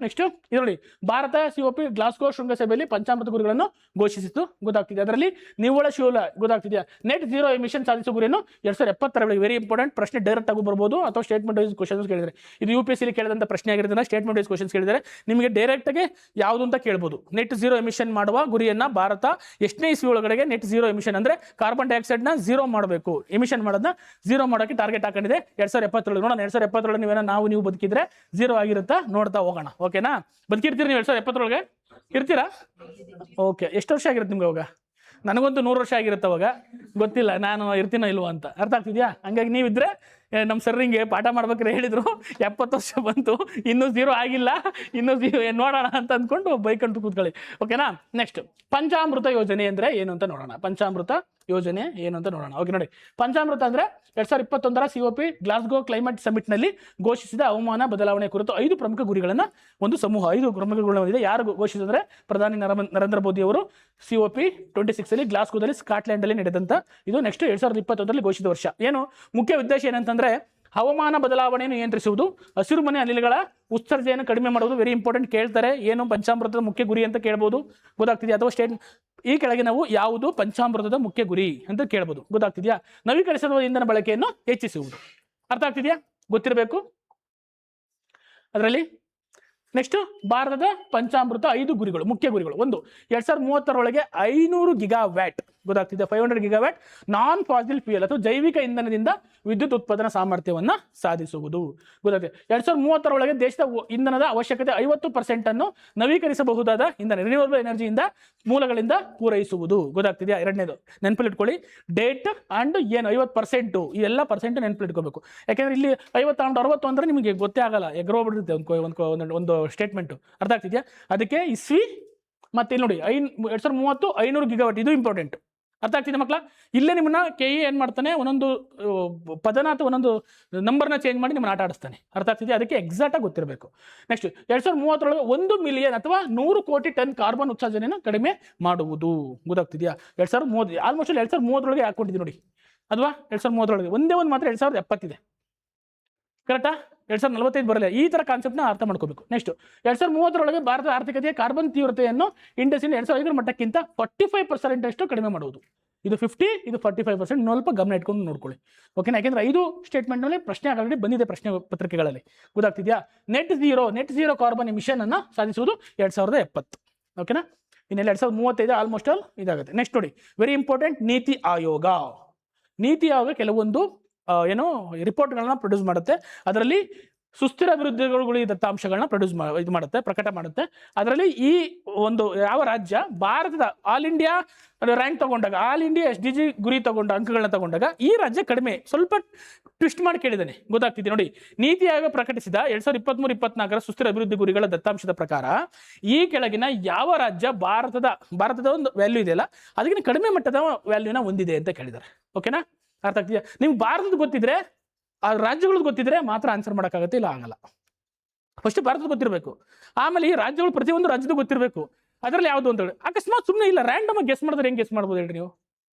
ನೆಕ್ಸ್ಟ್ ಇದು ನೋಡಿ, ಭಾರತ COP ಗ್ಲಾಸ್ಗೋ ಶೃಂಗಸಭೆಯಲ್ಲಿ ಪಂಚಾಮೃತ ಗುರಿಗಳನ್ನು ಘೋಷಿಸಿತು. ಗೊತ್ತಾಗ್ತಿದೆ, ಅದರಲ್ಲಿ ನಿವ್ವಳ ಶೂಲ ಗೊತ್ತಾಗ್ತಿದೆಯಾ ನೆಟ್ ಜೀರೋ ಎಮಿಷನ್ ಸಾಧಿಸುವ ಗುರಿಯನ್ನು 2070 ವೇಳೆಗೆ. ವೆರಿ ಇಂಪಾರ್ಟೆಂಟ್ ಪ್ರಶ್ನೆ, ಡೈರೆಕ್ಟ್ ಆಗಿ ಬರ್ಬೋದು ಅಥವಾ ಸ್ಟೇಟ್ಮೆಂಟ್ ವೈಸ್ ಕ್ವಶನ್ಸ್ ಕೇಳಿದರೆ. ಇದು UPSC ಕೇಳಿದಂಥ ಪ್ರಶ್ನೆ ಆಗಿರೋದ್ರಿಂದ ಸ್ಟೇಟ್ಮೆಂಟ್ ವೈಸ್ ಕ್ವಶನ್ಸ್ ಕೇಳಿದರೆ ನಿಮಗೆ ಡೈರೆಕ್ಟ್ ಆಗಿ ಯಾವುದು ಅಂತ ಕೇಳ್ಬೋದು. ನೆಟ್ ಜೀರೋ ಎಮಿಷನ್ ಮಾಡುವ ಗುರಿಯನ್ನ ಭಾರತ ಎಷ್ಟನೇ ಇಸ್ವಿ ಒಳಗಡೆ ನೆಟ್ ಜೀರೋ ಎಮಿಷನ್ ಅಂದ್ರೆ ಕಾರ್ಬನ್ ಡೈಆಕ್ಸೈಡ್ ನ ಜೀರೋ ಮಾಡಬೇಕು, ಎಮಿಷನ್ ಮಾಡೋದನ್ನ ಜೀರೋ ಮಾಡೋಕೆ ಟಾರ್ಗೆಟ್ ಹಾಕೊಂಡಿದೆ 2070. ನೋಡೋಣ 2070 ನೀವೇನೋ ನೀವು ಬದುಕಿದ್ರೆ ಜೀರೋ ಆಗಿರುತ್ತಾ ನೋಡ್ತಾ ಹೋಗೋಣ. ಓಕೆನಾ? ಬದುಕಿರ್ತೀರಿ ನೀವು 2070 ಇರ್ತೀರಾ? ಓಕೆ. ಎಷ್ಟು ವರ್ಷ ಆಗಿರುತ್ತೆ ನಿಮ್ಗೆ ಅವಾಗ? ನನಗಂತೂ 100 ವರ್ಷ ಆಗಿರುತ್ತೆ ಅವಾಗ. ಗೊತ್ತಿಲ್ಲ ನಾನು ಇರ್ತೀನೋ ಇಲ್ವೋ ಅಂತ. ಅರ್ಥ ಆಗ್ತಿದ್ಯಾ? ಹಂಗಾಗಿ ನೀವಿದ್ರೆ ನಮ್ಮ ಸರ್ರಿಂಗೆ ಪಾಠ ಮಾಡ್ಬೇಕಾದ್ರೆ ಹೇಳಿದ್ರು 70 ವರ್ಷ ಬಂತು, ಇನ್ನೂ ಜೀರೋ ಆಗಿಲ್ಲ, ಇನ್ನೂ ನೋಡೋಣ ಅಂತ ಅಂದ್ಕೊಂಡು ಬೈಕಂಟು ಕೂತ್ಕೊಳ್ಳಿ. ಓಕೆನಾ? ನೆಕ್ಸ್ಟ್ ಪಂಚಾಮೃತ ಯೋಜನೆ ಅಂದ್ರೆ ಏನು ಅಂತ ನೋಡೋಣ. ಪಂಚಾಮೃತ ಯೋಜನೆ ಏನು ಅಂತ ನೋಡೋಣ. ಓಕೆ ನೋಡಿ, ಪಂಚಾಮೃತ ಅಂದ್ರೆ 2021 COP ಗ್ಲಾಸ್ಗೋ ಕ್ಲೈಮೇಟ್ ಸಮಿಟ್ ನಲ್ಲಿ ಘೋಷಿಸಿದ ಹವಾಮಾನ ಬದಲಾವಣೆ ಕುರಿತು 5 ಪ್ರಮುಖ ಗುರಿಗಳನ್ನ ಒಂದು ಸಮೂಹ 5 ಪ್ರಮುಖ ಗುರಿಗಳು ಹೊಂದಿದೆ. ಯಾರು ಘೋಷಿಸಿದ್ರೆ ಪ್ರಧಾನಿ ನರೇಂದ್ರ ಮೋದಿ ಅವರು COP 26 ಅಲ್ಲಿ ಗ್ಲಾಸ್ಗೋದಲ್ಲಿ ಸ್ಕಾಟ್ಲೆಂಡ್ ಅಲ್ಲಿ ನಡೆದಂತ ಇದು. ನೆಕ್ಸ್ಟ್ 2021 ಘೋಷಿಸಿದ ವರ್ಷ. ಏನು ಮುಖ್ಯ ಉದ್ದೇಶ ಏನಂತಂದ್ರೆ ಹವಾಮಾನ ಬದಲಾವಣೆಯನ್ನು ನಿಯಂತ್ರಿಸುವುದು, ಹಸಿರು ಮನೆ ಅನಿಲಗಳ ಉತ್ಸರ್ಜನೆಯನ್ನು ಕಡಿಮೆ ಮಾಡುವುದು. ವೆರಿ ಇಂಪಾರ್ಟೆಂಟ್ ಕೇಳ್ತಾರೆ, ಏನು ಪಂಚಾಮೃತದ ಮುಖ್ಯ ಗುರಿ ಅಂತ ಕೇಳ್ಬೋದು. ಗೊತ್ತಾಗ್ತಿದೆಯಾ? ಅಥವಾ ಈ ಕೆಳಗೆ ನಾವು ಯಾವುದು ಪಂಚಾಮೃತದ ಮುಖ್ಯ ಗುರಿ ಅಂತ ಕೇಳ್ಬೋದು. ಗೊತ್ತಾಗ್ತಿದೆಯಾ? ನವೀಕರಿಸಬಹುದಾದ ಇಂಧನ ಬಳಕೆಯನ್ನು ಹೆಚ್ಚಿಸುವುದು. ಅರ್ಥ ಆಗ್ತಿದೆಯಾ? ಗೊತ್ತಿರಬೇಕು ಅದರಲ್ಲಿ. ನೆಕ್ಸ್ಟ್ ಭಾರತದ ಪಂಚಾಮೃತ 5 ಗುರಿಗಳು, ಮುಖ್ಯ ಗುರಿಗಳು. 1, 2030 500 ಗಿಗಾವ್ಯಾಟ್. ಗೊತ್ತಾಗ್ತಿದೆ. 500 ಗಿಗಾವ್ಯಾಟ್ ನಾನ್ ಫಾಸಿಲ್ ಫ್ಯೂಯಲ್ ಅಥವಾ ಜೈವಿಕ ಇಂಧನದಿಂದ ವಿದ್ಯುತ್ ಉತ್ಪಾದನಾ ಸಾಮರ್ಥ್ಯವನ್ನು ಸಾಧಿಸುವುದು. ಗೊತ್ತಾಗ್ತದೆ. 2030 ದೇಶದ ಇಂಧನದ ಅವಶ್ಯಕತೆ 50% ಅನ್ನು ನವೀಕರಿಸಬಹುದಾದ ಇಂಧನ ರಿನ್ಯೂವಬಲ್ ಎನರ್ಜಿಯಿಂದ ಮೂಲಗಳಿಂದ ಪೂರೈಸುವುದು. ಗೊತ್ತಾಗ್ತಿದೆಯಾ? ಎರಡನೇದು ನೆನಪಲ್ಲಿ ಇಟ್ಕೊಳ್ಳಿ. ಡೇಟ್ ಅಂಡ್ ಏನು 50% ಇವೆಲ್ಲ ಪರ್ಸೆಂಟ್ ನೆನಪಲ್ಲಿ ಇಟ್ಕೋಬೇಕು. ಯಾಕೆಂದ್ರೆ ಇಲ್ಲಿ 50 and 60 ಅಂದ್ರೆ ನಿಮಗೆ ಗೊತ್ತೇ ಆಗಲ್ಲ, ಎಗ್ರೋಗ್ಬಿಡುತ್ತೆ ಒಂದು ಸ್ಟೇಟ್ಮೆಂಟ್. ಅರ್ಥ ಆಗ್ತಿದೆಯಾ? ಅದಕ್ಕೆ ಇಸ್ವಿ ಮತ್ತೆ ಇಲ್ಲಿ ನೋಡಿ 2030 500 ಗಿಗಾವಾಟ್, ಇದು ಇಂಪಾರ್ಟೆಂಟ್. ಅರ್ಥ ಆಗ್ತಿದೆ ಮಕ್ಕಳ? ಇಲ್ಲೇ ನಿಮ್ಮನ್ನ KE ಏನು ಮಾಡ್ತಾನೆ, ಒಂದೊಂದು ಪದನ ಅಥವಾ ಒಂದೊಂದು ನಂಬರ್ನ ಚೇಂಜ್ ಮಾಡಿ ನಿಮ್ಮನ್ನ ಆಟ ಆಡಿಸ್ತಾನೆ. ಅರ್ಥ ಆಗ್ತಿದೆ? ಅದಕ್ಕೆ ಎಕ್ಸಾಕ್ಟಾಗಿ ಗೊತ್ತಿರಬೇಕು. ನೆಕ್ಸ್ಟ್ 2030 1 ಮಿಲಿಯನ್ ಅಥವಾ 100 ಕೋಟಿ ಟನ್ ಕಾರ್ಬನ್ ಉತ್ಸರ್ಜನೆಯನ್ನು ಕಡಿಮೆ ಮಾಡುವುದು. ಗೊತ್ತಾಗ್ತಿದೆಯಾ? 2030 ಆಲ್ಮೋಸ್ಟ್ 2030 ಹಾಕೊಂಡಿದ್ದೀವಿ ನೋಡಿ, ಅಲ್ವಾ? 2030 ಒಂದೇ ಒಂದು ಮಾತ್ರ 2070 ಇದೆ. ಕರೆಕ್ಟಾ? 2045 ಬರಲ್ಲ. ಈ ಥರ ಕಾನ್ಸೆಪ್ಟ್ನ ಅರ್ಥ ಮಾಡ್ಕೋಬೇಕು. ನೆಕ್ಸ್ಟ್ 2030 ಭಾರತದ ಆರ್ಥಿಕತೆಯ ಕಾರ್ಬನ್ ತೀವ್ರತೆಯನ್ನು ಇಂಡಸ್ಟ್ರಿಯಿಂದ 2005 ಮಟ್ಟಕ್ಕಿಂತ 45% ಅಷ್ಟು ಕಡಿಮೆ ಮಾಡುವುದು. ಇದು 50, ಇದು 45%. ಸ್ವಲ್ಪ ಗಮನ ಇಟ್ಕೊಂಡು ನೋಡ್ಕೊಳ್ಳಿ, ಓಕೆನಾ? ಯಾಕೆಂದ್ರೆ 5 ಸ್ಟೇಟ್ಮೆಂಟ್ನಲ್ಲಿ ಪ್ರಶ್ನೆ ಆಲ್ರೆಡಿ ಬಂದಿದೆ ಪ್ರಶ್ನೆ ಪತ್ರಿಕೆಗಳಲ್ಲಿ. ಗೊತ್ತಾಗ್ತಿದೆಯಾ? ನೆಟ್ ಝೀರೋ ಕಾರ್ಬನ್ ಎಮಿಷನ್ ಅನ್ನು ಸಾಧಿಸುವುದು 2070. ಓಕೆನಾ? ಇನ್ನೆಲ್ಲ 2035 ಆಲ್ಮೋಸ್ಟ್ ಆಲ್ ಇದಾಗುತ್ತೆ. ನೆಕ್ಸ್ಟ್ ನೋಡಿ, ವೆರಿ ಇಂಪಾರ್ಟೆಂಟ್, ನೀತಿ ಆಯೋಗ. ನೀತಿ ಆಯೋಗ ಕೆಲವೊಂದು ಏನೋ ರಿಪೋರ್ಟ್ಗಳನ್ನ ಪ್ರೊಡ್ಯೂಸ್ ಮಾಡುತ್ತೆ. ಅದರಲ್ಲಿ ಸುಸ್ಥಿರ ಅಭಿವೃದ್ಧಿಗಳು ದತ್ತಾಂಶಗಳನ್ನ ಪ್ರಕಟ ಮಾಡುತ್ತೆ. ಅದರಲ್ಲಿ ಈ ಒಂದು ಯಾವ ರಾಜ್ಯ ಭಾರತದ ಆಲ್ ಇಂಡಿಯಾ ರ್ಯಾಂಕ್ ತಗೊಂಡಾಗ, ಆಲ್ ಇಂಡಿಯಾ SDG ಗುರಿ ಅಂಕಗಳನ್ನ ತಗೊಂಡಾಗ ಈ ರಾಜ್ಯ ಕಡಿಮೆ, ಸ್ವಲ್ಪ ಟ್ವಿಸ್ಟ್ ಮಾಡಿ ಕೇಳಿದ್ದಾನೆ. ಗೊತ್ತಾಗ್ತಿದೆ ನೋಡಿ. ನೀತಿ ಆಯೋಗ ಪ್ರಕಟಿಸಿದ 2023-24 ಸುಸ್ಥಿರ ಅಭಿವೃದ್ಧಿ ಗುರಿಗಳ ದತ್ತಾಂಶದ ಪ್ರಕಾರ ಈ ಕೆಳಗಿನ ಯಾವ ರಾಜ್ಯ ಭಾರತದ ಒಂದು ವ್ಯಾಲ್ಯೂ ಇದೆಯಲ್ಲ ಅದಕ್ಕಿಂತ ಕಡಿಮೆ ಮಟ್ಟದ ವ್ಯಾಲ್ಯೂನ ಹೊಂದಿದೆ ಅಂತ ಕೇಳಿದ್ದಾರೆ. ಓಕೆನಾ? ಅರ್ಥ ಆಗ್ತಿದೆಯಾ? ನಿಮ್ಗೆ ಭಾರತದ ಗೊತ್ತಿದ್ರೆ, ಆ ರಾಜ್ಯಗಳದ್ದು ಗೊತ್ತಿದ್ರೆ ಮಾತ್ರ ಆನ್ಸರ್ ಮಾಡೋಕ್ಕಾಗತ್ತೆ, ಇಲ್ಲ ಆಗಲ್ಲ. ಫಸ್ಟ್ ಭಾರತದ ಗೊತ್ತಿರಬೇಕು, ಆಮೇಲೆ ಈ ರಾಜ್ಯಗಳು ಪ್ರತಿಯೊಂದು ರಾಜ್ಯದ ಗೊತ್ತಿರಬೇಕು. ಅದರಲ್ಲಿ ಯಾವುದು ಅಂತ ಹೇಳಿ ಅಕಸ್ಮಾತ್ ಸುಮ್ಮನೆ ಇಲ್ಲ ರ್ಯಾಂಡಮ್ ಆಗಿ ಗೆಸ್ ಮಾಡಿದ್ರೆ ಹೆಂಗೆ ಗೆಸ್ ಮಾಡ್ಬೋದು ಹೇಳ್ರಿ ನೀವು?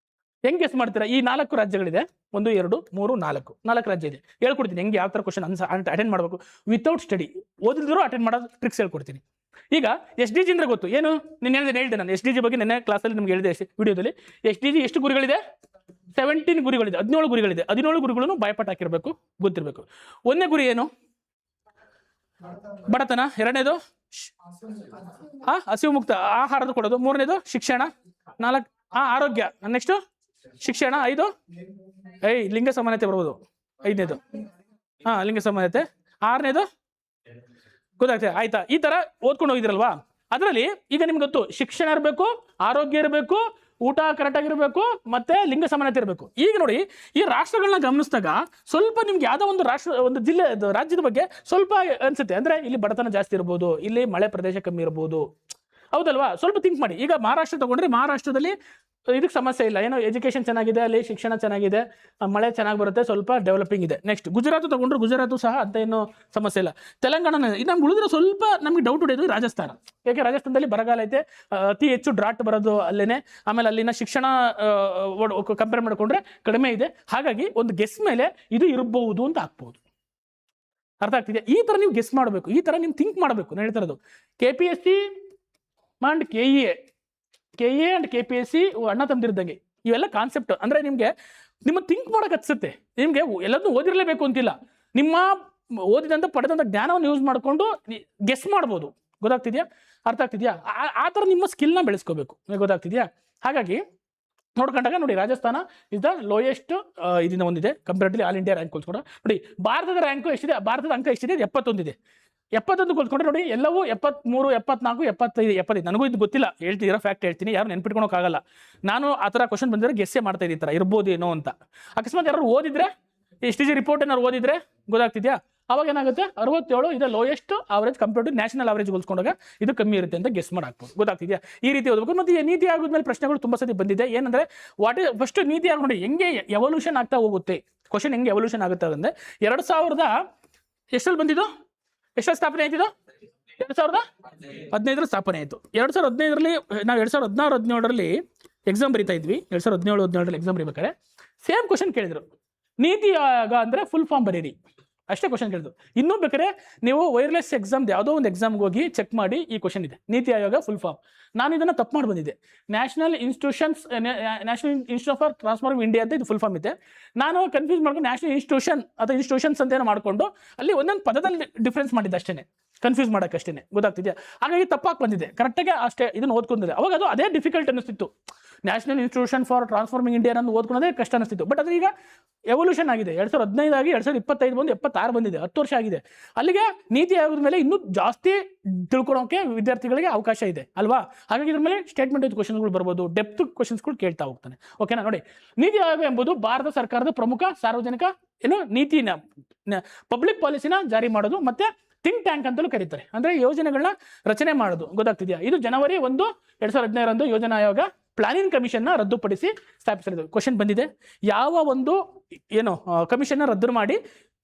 ಹೆಂಗೆ ಗೆಸ್ ಮಾಡ್ತೀರಾ? ಈ 4 ರಾಜ್ಯಗಳಿದೆ, 1 2 3 4 ರಾಜ್ಯ ಇದೆ. ಹೇಳ್ಕೊಡ್ತೀನಿ ಹೆಂಗೆ ಯಾವ ಥರ ಕ್ವಶನ್ ಅಟೆಂಡ್ ಮಾಡಬೇಕು ವಿತೌಟ್ ಸ್ಟಡಿ. ಓದಿದ್ರು ಅಟೆಂಡ್ ಮಾಡೋದು ಟ್ರಿಕ್ಸ್ ಹೇಳ್ಕೊಡ್ತೀನಿ. ಈಗ SDG ಅಂದ್ರೆ ಗೊತ್ತು ಏನು? ಹೇಳಿದೆ ನಾನು SDG ಬಗ್ಗೆ ನೆನ್ನೆ ಕ್ಲಾಸಲ್ಲಿ ನಿಮ್ಗೆ ಹೇಳಿದೆ ವಿಡಿಯೋದಲ್ಲಿ. SDG ಎಷ್ಟು ಗುರಿಗಳಿದೆ? 17 ಗುರಿಗಳಿದೆ, 17 ಗುರಿಗಳಿದೆ. 17 ಗುರಿಗಳನ್ನು ಬಾಯ್ಪಾಟ್ ಹಾಕಿರ್ಬೇಕು, ಗೊತ್ತಿರಬೇಕು. 1ನೇ ಗುರಿ ಏನು? ಬಡತನ. 2ನೇದು ಹಸಿವು ಮುಕ್ತ ಆಹಾರದ ಕೊಡೋದು. 3ನೇದು ಶಿಕ್ಷಣ. 4 ಆರೋಗ್ಯ. ನೆಕ್ಸ್ಟ್ ಶಿಕ್ಷಣ. 5 ಲಿಂಗ ಸಮಾನತೆ ಬರ್ಬೋದು. 5ನೇದು ಲಿಂಗ ಸಮಾನತೆ. 6ನೇದು ಗೊತ್ತಾಗ್ತದೆ ಆಯ್ತಾ? ಈ ತರ ಓದ್ಕೊಂಡು ಹೋಗಿದ್ರಲ್ವಾ? ಅದರಲ್ಲಿ ಈಗ ನಿಮ್ಗೆ ಗೊತ್ತು, ಶಿಕ್ಷಣ ಇರಬೇಕು, ಆರೋಗ್ಯ ಇರಬೇಕು, ಊಟ ಕರೆಕ್ಟ್ ಆಗಿರಬೇಕು, ಮತ್ತೆ ಲಿಂಗ ಸಮಾನತೆ ಇರಬೇಕು. ಈಗ ನೋಡಿ, ಈ ರಾಷ್ಟ್ರಗಳನ್ನ ಗಮನಿಸಿದಾಗ ಸ್ವಲ್ಪ ನಿಮ್ಗೆ ಯಾವುದೋ ಒಂದು ಒಂದು ರಾಜ್ಯದ ಬಗ್ಗೆ ಸ್ವಲ್ಪ ಅನ್ಸುತ್ತೆ. ಅಂದ್ರೆ ಇಲ್ಲಿ ಬಡತನ ಜಾಸ್ತಿ ಇರ್ಬೋದು, ಇಲ್ಲಿ ಮಳೆ ಪ್ರದೇಶ ಕಮ್ಮಿ ಇರ್ಬೋದು, ಹೌದಲ್ವಾ? ಸ್ವಲ್ಪ ಥಿಂಕ್ ಮಾಡಿ. ಈಗ ಮಹಾರಾಷ್ಟ್ರ ತಗೊಂಡ್ರೆ ಮಹಾರಾಷ್ಟ್ರದಲ್ಲಿ ಇದಕ್ಕೆ ಸಮಸ್ಯೆ ಇಲ್ಲ, ಏನೋ ಎಜುಕೇಶನ್ ಚೆನ್ನಾಗಿದೆ, ಅಲ್ಲಿ ಶಿಕ್ಷಣ ಚೆನ್ನಾಗಿದೆ, ಮಳೆ ಚೆನ್ನಾಗಿ ಬರುತ್ತೆ, ಸ್ವಲ್ಪ ಡೆವಲಪಿಂಗ್ ಇದೆ. ನೆಕ್ಸ್ಟ್ ಗುಜರಾತ್ ತಗೊಂಡ್ರೆ ಗುಜರಾತು ಸಹ ಅಂತ ಏನೋ ಸಮಸ್ಯೆ ಇಲ್ಲ. ತೆಲಂಗಾಣ ನಮ್ಗೆ ಉಳಿದ್ರೆ ಸ್ವಲ್ಪ ನಮ್ಗೆ ಡೌಟ್ ಹೊಡೆಯೋದು ರಾಜಸ್ಥಾನ. ಯಾಕೆ ರಾಜಸ್ಥಾನದಲ್ಲಿ ಬರಗಾಲ ಐತೆ, ಅತಿ ಹೆಚ್ಚು ಡ್ರಾಟ್ ಬರೋದು ಅಲ್ಲೇನೆ. ಆಮೇಲೆ ಅಲ್ಲಿನ ಶಿಕ್ಷಣ ಕಂಪೇರ್ ಮಾಡಿಕೊಂಡ್ರೆ ಕಡಿಮೆ ಇದೆ. ಹಾಗಾಗಿ ಒಂದು ಗೆಸ್ ಮೇಲೆ ಇದು ಇರಬಹುದು ಅಂತ ಹಾಕ್ಬಹುದು. ಅರ್ಥ ಆಗ್ತಿದೆ? ಈ ತರ ನೀವು ಗೆಸ್ ಮಾಡಬೇಕು, ಈ ತರ ನೀವು ಥಿಂಕ್ ಮಾಡಬೇಕು. ನಾನು ಹೇಳ್ತಾ ಇರೋದು KPSC and KE and KPSC ಅಣ್ಣ ತಮ್ಮದಿರ್ದಂಗೆ ಇವೆಲ್ಲ ಕಾನ್ಸೆಪ್ಟ್. ಅಂದ್ರೆ ನಿಮ್ಮ ಥಿಂಕ್ ಮಾಡಕ್ಕೆ ಹತ್ಸುತ್ತೆ. ನಿಮ್ಗೆ ಎಲ್ಲದನ್ನೂ ಓದಿರಲೇಬೇಕು ಅಂತಿಲ್ಲ. ನಿಮ್ಮ ಓದಿದಂತ ಪಡೆದಂತ ಜ್ಞಾನವನ್ನು ಯೂಸ್ ಮಾಡಿಕೊಂಡು ಗೆಸ್ ಮಾಡ್ಬೋದು. ಗೊತ್ತಾಗ್ತಿದ್ಯಾ? ಅರ್ಥ ಆಗ್ತಿದ್ಯಾ? ಆ ಥರ ನಿಮ್ಮ ಸ್ಕಿಲ್ನ ಬೆಳೆಸ್ಕೋಬೇಕು. ಗೊತ್ತಾಗ್ತಿದ್ಯಾ? ಹಾಗಾಗಿ ನೋಡ್ಕೊಂಡಾಗ ನೋಡಿ, ರಾಜಸ್ಥಾನ ಇಸ್ ದ ಲೋಯೆಸ್ಟ್ ಇದನ್ನ ಹೊಂದಿದೆ ಕಂಪೇರ್ಡ್ಲಿ ಆಲ್ ಇಂಡಿಯಾ ರ್ಯಾಂಕ್ ಹೋಲ್ಸ್ಕೊಂಡ್ರೆ. ನೋಡಿ ಭಾರತದ ರ್ಯಾಂಕು ಎಷ್ಟಿದೆ, ಭಾರತದ ಅಂಕ ಎಷ್ಟಿದೆ? 71 ಇದೆ. 71 ಹೋಲ್ಸ್ಕೊಂಡ್ರೆ ನೋಡಿ ಎಲ್ಲವೂ 73, 74, 75. ನನಗೂ ಇದು ಗೊತ್ತಿಲ್ಲ, ಹೇಳ್ತಿದ್ದೀರಾ ಫ್ಯಾಕ್ಟ್ ಹೇಳ್ತೀನಿ, ಯಾರು ನೆನ್ಪಿಟ್ಕೊಳಕ್ಕಾಗಲ್ಲ. ನಾನು ಆ ಥರ ಕ್ವಶನ್ ಬಂದಿದ್ರೆ ಗೆಸ್ಸೇ ಮಾಡ್ತಾ ಇದ್ದೀನಿ, ಈ ಥರ ಇರ್ಬೋದೇನೋ ಅಂತ. ಅಕಸ್ಮಾತ್ ಯಾರು ಓದಿದ್ರೆ, SDG ರಿಪೋರ್ಟ್ ಏನಾರು ಓದಿದ್ರೆ, ಗೊತ್ತಾಗ್ತಿದ್ಯಾ? ಅವಾಗ ಏನಾಗುತ್ತೆ, 67 ಇದೆ lowest average compared to national average ಹೋಲ್ಸ್ಕೊಂಡಾಗ ಇದು ಕಮ್ಮಿ ಇರುತ್ತೆ ಅಂತ ಗೆಸ್ ಮಾಡಾಕ್ಬೋದು. ಗೊತ್ತಾಗ್ತಿದ್ಯಾ? ಈ ರೀತಿ ಓದಬೇಕು. ಮತ್ತೆ ನೀತಿ ಆಗೋದ್ಮೇಲೆ ಪ್ರಶ್ನೆಗಳು ತುಂಬಾ ಸತಿ ಬಂದಿದೆ. ಏನಂದ್ರೆ ಫಸ್ಟ್ ನೀತಿ ಆಗ ನೋಡಿ ಹೆಂಗೆ ಎವಲ್ಯೂಷನ್ ಆಗ್ತಾ ಹೋಗುತ್ತೆ, ಕ್ವಶನ್ ಹೆಂಗೆ ಎವಲ್ಯೂಷನ್ ಆಗುತ್ತೆ ಅಂದ್ರೆ 2000 ಎಷ್ಟರಲ್ಲಿ ಬಂದಿದ್ದು, ಎಷ್ಟರಲ್ಲಿ ಸ್ಥಾಪನೆ ಆಯ್ತಿದ್ದು? 2015 ಸ್ಥಾಪನೆ ಆಯಿತು. 2015ರಲ್ಲಿ ನಾವು 2016-17ರಲ್ಲಿ ಎಕ್ಸಾಮ್ ಬರೀತಾ ಇದ್ವಿ. 2017-18ರಲ್ಲಿ ಎಕ್ಸಾಮ್ ಬರೀಬೇಕಾದ್ರೆ ಸೇಮ್ ಕ್ವಶನ್ ಕೇಳಿದ್ರು. ನೀತಿ ಆಯೋಗ ಅಂದ್ರೆ ಫುಲ್ ಫಾರ್ಮ್ ಬರೀರಿ, ಅಷ್ಟೇ ಕ್ವಶನ್ ಕೇಳಿದ್ರು. ಇನ್ನೂ ಬೇಕಾದ್ರೆ ನೀವು ವೈರ್ಲೆಸ್ ಎಕ್ಸಾಮ್ ಯಾವುದೋ ಒಂದು ಎಕ್ಸಾಮ್ಗೆ ಹೋಗಿ ಚೆಕ್ ಮಾಡಿ, ಈ ಕ್ವಶನ್ ಇದೆ ನೀತಿ ಆಯೋಗ ಫುಲ್ ಫಾರ್ಮ್. ನಾನು ಇದನ್ನು ತಪ್ಪು ಮಾಡಿ ಬಂದಿದ್ದೆ. National institute for transform India ಅಂತ ಇದು ಫುಲ್ ಫಾರ್ಮ್ ಇದೆ. ನಾನು ಕನ್ಫ್ಯೂಸ್ ಮಾಡ್ಕೊಂಡು ನ್ಯಾಷನಲ್ ಇನ್ಸ್ಟಿಟ್ಯೂಷನ್ ಅಥವಾ ಇನ್ಸ್ಟಿಟ್ಯೂಷನ್ಸ್ ಅಂತ ಏನೋ ಮಾಡಿಕೊಂಡು ಅಲ್ಲಿ ಒಂದೊಂದು ಪದದಲ್ಲಿ ಡಿಫ್ರೆನ್ಸ್ ಮಾಡಿದ್ದೆ ಅಷ್ಟೇ. ಕನ್ಫ್ಯೂಸ್ ಮಾಡೋಕ್ಕಷ್ಟೇ, ಗೊತ್ತಾಗ್ತಿದೆಯಾ? ಹಾಗಾಗಿ ತಪ್ಪಾಗಿ ಬಂದಿದೆ, ಕರೆಕ್ಟಾಗಿ ಅಷ್ಟೇ ಇದನ್ನು ಓದ್ಕೊಂಡಿದೆ. ಅವಾಗ ಅದು ಅದೇ ಡಿಫಿಕಲ್ಟ್ ಅನ್ನಿಸ್ತಿತ್ತು. National institution for transforming India ಅನ್ನೋದು ಓದ್ಕೊಳ್ಳೋದೇ ಕಷ್ಟ ಅನಿಸ್ತಿತ್ತು. ಬಟ್ ಅದು ಈಗ ಎವಲ್ಯೂಷನ್ ಆಗಿದೆ. 2015 ಆಗಿ 2025 ಬಂದು 76 ಬಂದಿದೆ, 10 ವರ್ಷ ಆಗಿದೆ. ಅಲ್ಲಿಗೆ ನೀತಿ ಆಯೋಗದ ಮೇಲೆ ಇನ್ನೂ ಜಾಸ್ತಿ ತಿಳ್ಕೊಳೋಕೆ ವಿದ್ಯಾರ್ಥಿಗಳಿಗೆ ಅವಕಾಶ ಇದೆ ಅಲ್ವಾ? ಹಾಗಾಗಿ ಇದ್ರ ಮೇಲೆ ಸ್ಟೇಟ್ಮೆಂಟ್ ವಿತ್ ಕ್ವಶನ್ಗಳು ಬರ್ಬೋದು, ಡೆಪ್ತ್ ಕ್ವಶನ್ಸ್ಗಳು ಕೇಳ್ತಾ ಹೋಗ್ತಾನೆ. ಓಕೆನಾ? ನೋಡಿ, ನೀತಿ ಆಯೋಗ ಎಂಬುದು ಭಾರತ ಸರ್ಕಾರದ ಪ್ರಮುಖ ಸಾರ್ವಜನಿಕ ನೀತಿನ ಪಬ್ಲಿಕ್ ಪಾಲಿಸಿನ ಜಾರಿ ಮಾಡೋದು ಮತ್ತೆ ಥಿಂಕ್ ಟ್ಯಾಂಕ್ ಅಂತಲೂ ಕರೀತಾರೆ. ಅಂದ್ರೆ ಯೋಜನೆಗಳನ್ನ ರಚನೆ ಮಾಡೋದು, ಗೊತ್ತಾಗ್ತಿದೆಯಾ? ಇದು ಜನವರಿ 1, 2015 ಯೋಜನಾ ಆಯೋಗ ಪ್ಲಾನಿಂಗ್ ಕಮಿಷನ್ ರದ್ದುಪಡಿಸಿ ಸ್ಥಾಪಿಸಿರೋದು. ಕ್ವಶನ್ ಬಂದಿದೆ, ಯಾವ ಒಂದು ಕಮಿಷನ್ ರದ್ದು ಮಾಡಿ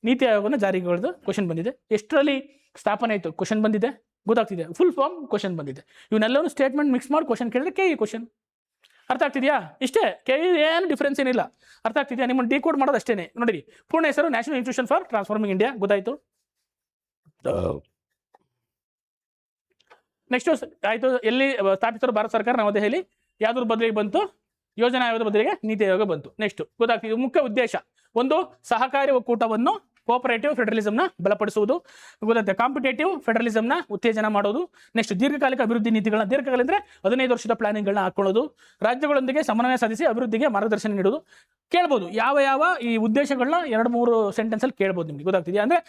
ನೀತಿ ಆಯೋಗನ ಜಾರಿಗೊಳಿದು ಕ್ವಶನ್ ಬಂದಿದೆ. ಎಷ್ಟರಲ್ಲಿ ಸ್ಥಾಪನೆ ಆಯಿತು ಕ್ವಶನ್ ಬಂದಿದೆ, ಗೊತ್ತಾಗ್ತಿದೆ? ಫುಲ್ ಫಾರ್ಮ್ ಕ್ವಶನ್ ಬಂದಿದೆ. ಇವನ್ನೆಲ್ಲವೂ ಸ್ಟೇಟ್ಮೆಂಟ್ ಮಿಕ್ಸ್ ಮಾಡಿ ಕ್ವಶನ್ ಕೇಳಿದ್ರೆ ಕೆ ಕ್ವಶನ್. ಅರ್ಥ ಆಗ್ತಿದೆಯಾ? ಇಷ್ಟೇ, ಕೆ ಏನು ಡಿಫ್ರೆನ್ಸ್ ಏನಿಲ್ಲ. ಅರ್ಥ ಆಗ್ತಿದೆಯಾ? ನಿಮ್ಮನ್ನು ಡಿಕೋಡ್ ಮಾಡೋದು ಅಷ್ಟೇ. ನೋಡಿರಿ, ಪೂರ್ಣ ಹೆಸರು national institution for transforming India, ಗೊತ್ತಾಯ್ತು? ನೆಕ್ಸ್ಟ್ ಆಯ್ತು, ಎಲ್ಲಿ ಸ್ಥಾಪಿಸಿದ್ರು? ಭಾರತ ಸರ್ಕಾರ, ನವದೆಹಲಿ. ಯಾವ್ದ್ರ ಬದಲಿಗೆ ಬಂತು? ಯೋಜನಾ ಆಯೋಗದ ಬದಲಿಗೆ ನೀತಿ ಆಯೋಗ ಬಂತು. ನೆಕ್ಸ್ಟ್ ಗೊತ್ತಾಗ್ತಿದೆ, ಮುಖ್ಯ ಉದ್ದೇಶ ಒಂದು ಸಹಕಾರಿ ಒಕ್ಕೂಟವನ್ನು ಕೋಆಪರೇಟಿವ್ ಫೆಡರಲಿಸಮ್ನ ಬಲಪಡಿಸುವುದು, ಗೊತ್ತಾಗ್ತದೆ? ಕಾಂಪಿಟೇಟಿವ್ ಫೆಡರಲಿಸಮ್ನ ಉತ್ತೇಜನ ಮಾಡೋದು. ನೆಕ್ಸ್ಟ್ ದೀರ್ಘಕಾಲಿಕ ಅಭಿವೃದ್ಧಿ ನೀತಿಗಳನ್ನ, ದೀರ್ಘಕಾಲ ಅಂದರೆ 15 ವರ್ಷದ ಪ್ಲಾನಿಂಗ್ಗಳನ್ನ ಹಾಕೊಳ್ಳೋದು, ರಾಜ್ಯಗಳೊಂದಕ್ಕೆ ಸಮನ್ವಯ ಸಾಧಿಸಿ ಅಭಿವೃದ್ಧಿಗೆ ಮಾರ್ಗದರ್ಶನ ನೀಡೋದು. ಕೇಳ್ಬೋದು ಯಾವ ಯಾವ ಈ ಉದ್ದೇಶಗಳನ್ನ 2-3 ಸೆಂಟೆನ್ಸಲ್ಲಿ ಕೇಳ್ಬೋದು ನಿಮಗೆ, ಗೊತ್ತಾಗ್ತಿದೆಯಾ? ಅಂದರೆ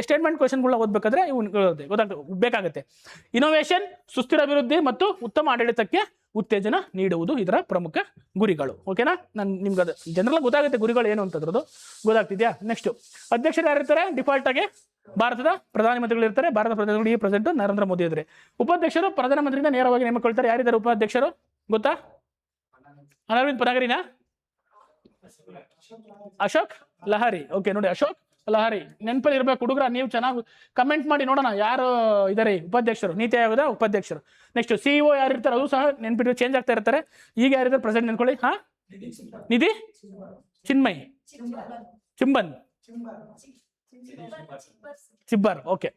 ಸ್ಟೇಟ್ಮೆಂಟ್ ಕ್ವಶನ್ಗಳನ್ನ ಓದಬೇಕಾದ್ರೆ ಇವು ಬೇಕಾಗುತ್ತೆ. ಇನೋವೇಷನ್, ಸುಸ್ಥಿರ ಅಭಿವೃದ್ಧಿ ಮತ್ತು ಉತ್ತಮ ಆಡಳಿತಕ್ಕೆ ಉತ್ತೇಜನ ನೀಡುವುದು ಇದರ ಪ್ರಮುಖ ಗುರಿಗಳು. ಓಕೆನಾ? ನಾನು ನಿಮ್ಗೆ ಅದು ಜನರಲ್ ಗೊತ್ತಾಗುತ್ತೆ ಗುರಿಗಳು ಏನು ಅಂತದ್ರದ್ದು, ಗೊತ್ತಾಗ್ತಿದೆಯಾ? ನೆಕ್ಸ್ಟ್ ಅಧ್ಯಕ್ಷರು ಯಾರಿರ್ತಾರೆ? ಡಿಫಾಲ್ಟ್ ಆಗಿ ಭಾರತದ ಪ್ರಧಾನಮಂತ್ರಿಗಳು ಇರ್ತಾರೆ. ಭಾರತ ಪ್ರಧಾನಮಂತ್ರಿ ಈ ಪ್ರೆಸೆಂಟ್ ನರೇಂದ್ರ ಮೋದಿ ಇದ್ದಾರೆ. ಉಪಾಧ್ಯಕ್ಷರು ಪ್ರಧಾನಮಂತ್ರಿಯಿಂದ ನೇರವಾಗಿ ನೇಮಕೊಳ್ತಾರೆ. ಯಾರಿದ್ದಾರೆ ಉಪಾಧ್ಯಕ್ಷರು ಗೊತ್ತಾ? ಅರವಿಂದ್ ಪನಗರಿನ, ಅಶೋಕ್ ಲಹಾರಿ. ಓಕೆ, ನೋಡಿ, ಅಶೋಕ್ ಲಹಾರಿ ನೆನಪಲ್ಲಿ ಇರ್ಬೇಕು ಹುಡುಗರ. ನೀವು ಚೆನ್ನಾಗಿ ಕಮೆಂಟ್ ಮಾಡಿ ನೋಡೋಣ ಯಾರು ಇದ್ದಾರೆ ಉಪಾಧ್ಯಕ್ಷರು, ನೀತಿ ಆಯೋಗದ ಉಪಾಧ್ಯಕ್ಷರು. ನೆಕ್ಸ್ಟ್ ಸಿಇಒ ಯಾರು ಇರ್ತಾರೆ ಅದು ಸಹ ನೆನ್ಪಿಟ್ಟು ಚೇಂಜ್ ಆಗ್ತಾ ಇರ್ತಾರೆ. ಈಗ ಯಾರಿದ್ದಾರೆ ಪ್ರೆಸೆಂಟ್ ನೆನ್ಕೊಳ್ಳಿ. ನಿಧಿ ಚಿನ್ಮಯ್ ಚಿಬ್ಬರ್. ಓಕೆ.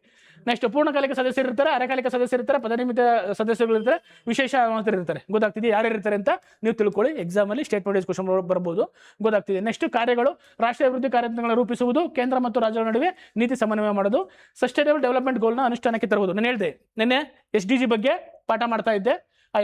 ನೆಕ್ಸ್ಟ್ ಪೂರ್ಣಕಾಲಿಕ ಸದಸ್ಯರು ಇರ್ತಾರೆ, ಅರೆಕಾಲಿಕ ಸದಸ್ಯರು ಇರ್ತಾರೆ, ಪದನಿಮಿತ ಸದಸ್ಯರು ಇರ್ತಾರೆ, ವಿಶೇಷ ಇರ್ತಾರೆ. ಗೊತ್ತಾಗ್ತಿದೆ ಯಾರು ಇರ್ತಾರೆ ಅಂತ ನೀವು ತಿಳ್ಕೊಳ್ಳಿ. ಎಕ್ಸಾಮ್ ಅಲ್ಲಿ ಸ್ಟೇಟ್ಮೆಂಟ್ ಕ್ವಶನ್ ಬರ್ಬೋದು, ಗೊತ್ತಾಗ್ತಿದೆ. ನೆಕ್ಸ್ಟ್ ಕಾರ್ಯಗಳು, ರಾಷ್ಟ್ರೀಯ ಅಭಿವೃದ್ಧಿ ಕಾರ್ಯಕ್ರಮಗಳನ್ನು ರೂಪಿಸುವುದು, ಕೇಂದ್ರ ಮತ್ತು ರಾಜ್ಯಗಳ ನಡುವೆ ನೀತಿ ಸಮನ್ವಯ ಮಾಡೋದು, ಸಸ್ಟೈನಬಲ್ ಡೆವಲಪ್ಮೆಂಟ್ ಗೋಲ್ನ ಅನುಷ್ಠಾನಕ್ಕೆ ತರುವುದು. ನಾನು ಹೇಳಿದೆ ನಿನ್ನೆ SDG ಬಗ್ಗೆ ಪಾಠ ಮಾಡ್ತಾ ಇದ್ದೆ. ಆ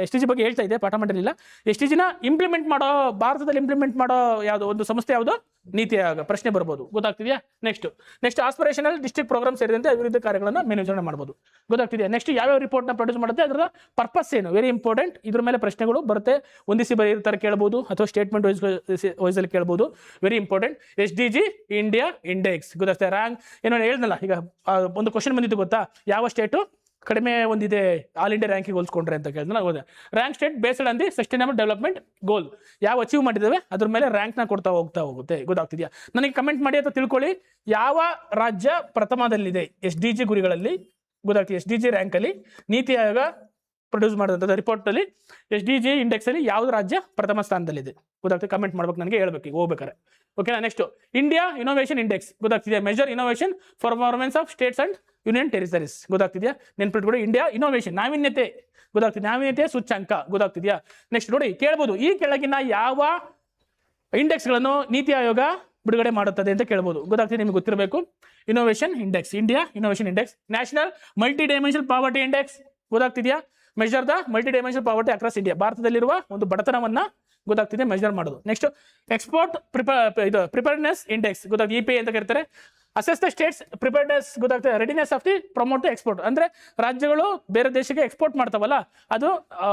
SDG ಬಗ್ಗೆ ಹೇಳ್ತಾ ಇದ್ದೆ, ಪಾಠ ಮಾಡಿರಲಿಲ್ಲ. SDGನ ಇಂಪ್ಲಿಮೆಂಟ್ ಮಾಡೋ, ಭಾರತದಲ್ಲಿ ಇಂಪ್ಲಿಮೆಂಟ್ ಮಾಡೋ ಯಾವುದೋ ಒಂದು ಸಂಸ್ಥೆ ಯಾವುದು? ನೀತಿ ಆಯೋಗ. ಪ್ರಶ್ನೆ ಬರ್ಬೋದು, ಗೊತ್ತಾಗ್ತಿದೆಯಾ? ನೆಕ್ಸ್ಟ್ ಆಸ್ಪಿರೇಷನಲ್ ಡಿಸ್ಟ್ರಿಕ್ಟ್ ಪ್ರೋಗ್ರಾಮ್ ಸೇರಿದಂತೆ ಅಭಿವೃದ್ಧಿ ಕಾರ್ಯಗಳನ್ನು ಮೇಲ್ವಿಚಾರಣೆ ಮಾಡ್ಬೋದು, ಗೊತ್ತಾಗ್ತಿದೆಯಾ? ನೆಕ್ಸ್ಟ್ ಯಾವ್ಯಾವ ರಿಪೋರ್ಟ್ನ ಪ್ರೊಡ್ಯೂಸ್ ಮಾಡುತ್ತೆ, ಅದರ ಪರ್ಪಸ್ ಏನು, ವೆರಿ ಇಂಪಾರ್ಟೆಂಟ್. ಇದ್ರ ಮೇಲೆ ಪ್ರಶ್ನೆಗಳು ಬರುತ್ತೆ, ಹೊಂದಿಸಿ ಬರೀರ್ತಾರೆ ಕೇಳ್ಬೋದು, ಅಥವಾ ಸ್ಟೇಟ್ಮೆಂಟ್ ವೈಸಲ್ಲಿ ಕೇಳ್ಬೋದು, very important. SDG India index, ಗೊತ್ತಾಗ್ತದೆ? ರ್ಯಾಂಕ್ ಏನೋ ಹೇಳಿದ್ನಲ್ಲ, ಈಗ ಒಂದು ಕ್ವಶನ್ ಬಂದಿತ್ತು ಗೊತ್ತಾ? ಯಾವ ಸ್ಟೇಟು ಕಡಿಮೆ ಒಂದಿದೆ ಆಲ್ ಇಂಡಿಯಾ ರ್ಯಾಂಕಿಗೆ ಹೋಲ್ಸ್ಕೊಂಡ್ರೆ ಅಂತ ಕೇಳಿದ್ರೆ ಹೋದೆ. Rank state based on the sustainable development goal. ಯಾವ ಅಚೀವ್ ಮಾಡಿದ್ದಾವೆ ಅದ್ರ ಮೇಲೆ ರ್ಯಾಂಕ್ನ ಕೊಡ್ತಾ ಹೋಗುತ್ತೆ, ಗೊತ್ತಾಗ್ತಿದೆಯಾ? ನನಗೆ ಕಮೆಂಟ್ ಮಾಡಿ ಅಥವಾ ತಿಳ್ಕೊಳ್ಳಿ, ಯಾವ ರಾಜ್ಯ ಪ್ರಥಮದಲ್ಲಿದೆ SDG ಗುರಿಗಳಲ್ಲಿ, ಗೊತ್ತಾಗ್ತಿದೆ? SDG ರ್ಯಾಂಕಲ್ಲಿ ನೀತಿ ಆಯೋಗ ಪ್ರೊಡ್ಯೂಸ್ ಮಾಡಿದಂಥ ರಿಪೋರ್ಟಲ್ಲಿ SDG ಇಂಡೆಕ್ಸಲ್ಲಿ ಯಾವ್ದು ರಾಜ್ಯ ಪ್ರಥಮ ಸ್ಥಾನದಲ್ಲಿದೆ, ಗೊತ್ತಾಗ್ತದೆ? ಕಮೆಂಟ್ ಮಾಡ್ಬೇಕು, ನನಗೆ ಹೇಳ್ಬೇಕು ಈಗ ಹೋಗ್ಬೇಕಾರೆ. ಓಕೆನಾ? ನೆಕ್ಸ್ಟ್ ಇಂಡಿಯಾ ಇನೋವೇಷನ್ ಇಂಡೆಕ್ಸ್, ಗೊತ್ತಾಗ್ತಿದೆಯಾ? Measure innovation performance of states and union territories, ಗೊತ್ತಾಗ್ತಿದೆಯಾ? ನೆನ್ಪಿಟ್ಬಿಡಿ, ಇಂಡಿಯಾ ಇನೋವೇಷನ್, ನಾವೀನ್ಯತೆ, ಗೊತ್ತಾಗ್ತಿದೆ? ನಾವೀನ್ಯತೆ ಸೂಚ್ಯಂಕ, ಗೊತ್ತಾಗ್ತಿದೆಯಾ? ನೆಕ್ಸ್ಟ್ ನೋಡಿ, ಕೇಳ್ಬೋದು, ಈ ಕೆಳಗಿನ ಯಾವ ಇಂಡೆಕ್ಸ್ಗಳನ್ನು ನೀತಿ ಆಯೋಗ ಬಿಡುಗಡೆ ಮಾಡುತ್ತದೆ ಅಂತ ಕೇಳ್ಬೋದು, ಗೊತ್ತಾಗ್ತಿದೆ? ನಿಮ್ಗೆ ಗೊತ್ತಿರಬೇಕು. Innovation index, India innovation index. National multi dimensional poverty index, ಗೊತ್ತಾಗ್ತಿದೆಯಾ? Measure the multi dimensional poverty across India, ಭಾರತದಲ್ಲಿರುವ ಒಂದು ಬಡತನವನ್ನ, ಗೊತ್ತಾಗ್ತಿದೆ, ಮೆಜರ್ ಮಾಡೋದು. ನೆಕ್ಸ್ಟ್ ಎಕ್ಸ್ಪೋರ್ಟ್ ಪ್ರಿಪೇರ್ನೆಸ್ ಇಂಡೆಕ್ಸ್, ಗೊತ್ತಾಗ್ತದೆ? EPI ಅಂತ ಕರೀತಾರೆ. ಅಸೆಸ್ ದ ಸ್ಟೇಟ್ಸ್ ಪ್ರಿಪೇರ್ನೆಸ್, ಗೊತ್ತಾಗ್ತದೆ? Readiness of the promote export, ಅಂದ್ರೆ ರಾಜ್ಯಗಳು ಬೇರೆ ದೇಶಕ್ಕೆ ಎಕ್ಸ್ಪೋರ್ಟ್ ಮಾಡ್ತಾವಲ್ಲ, ಅದು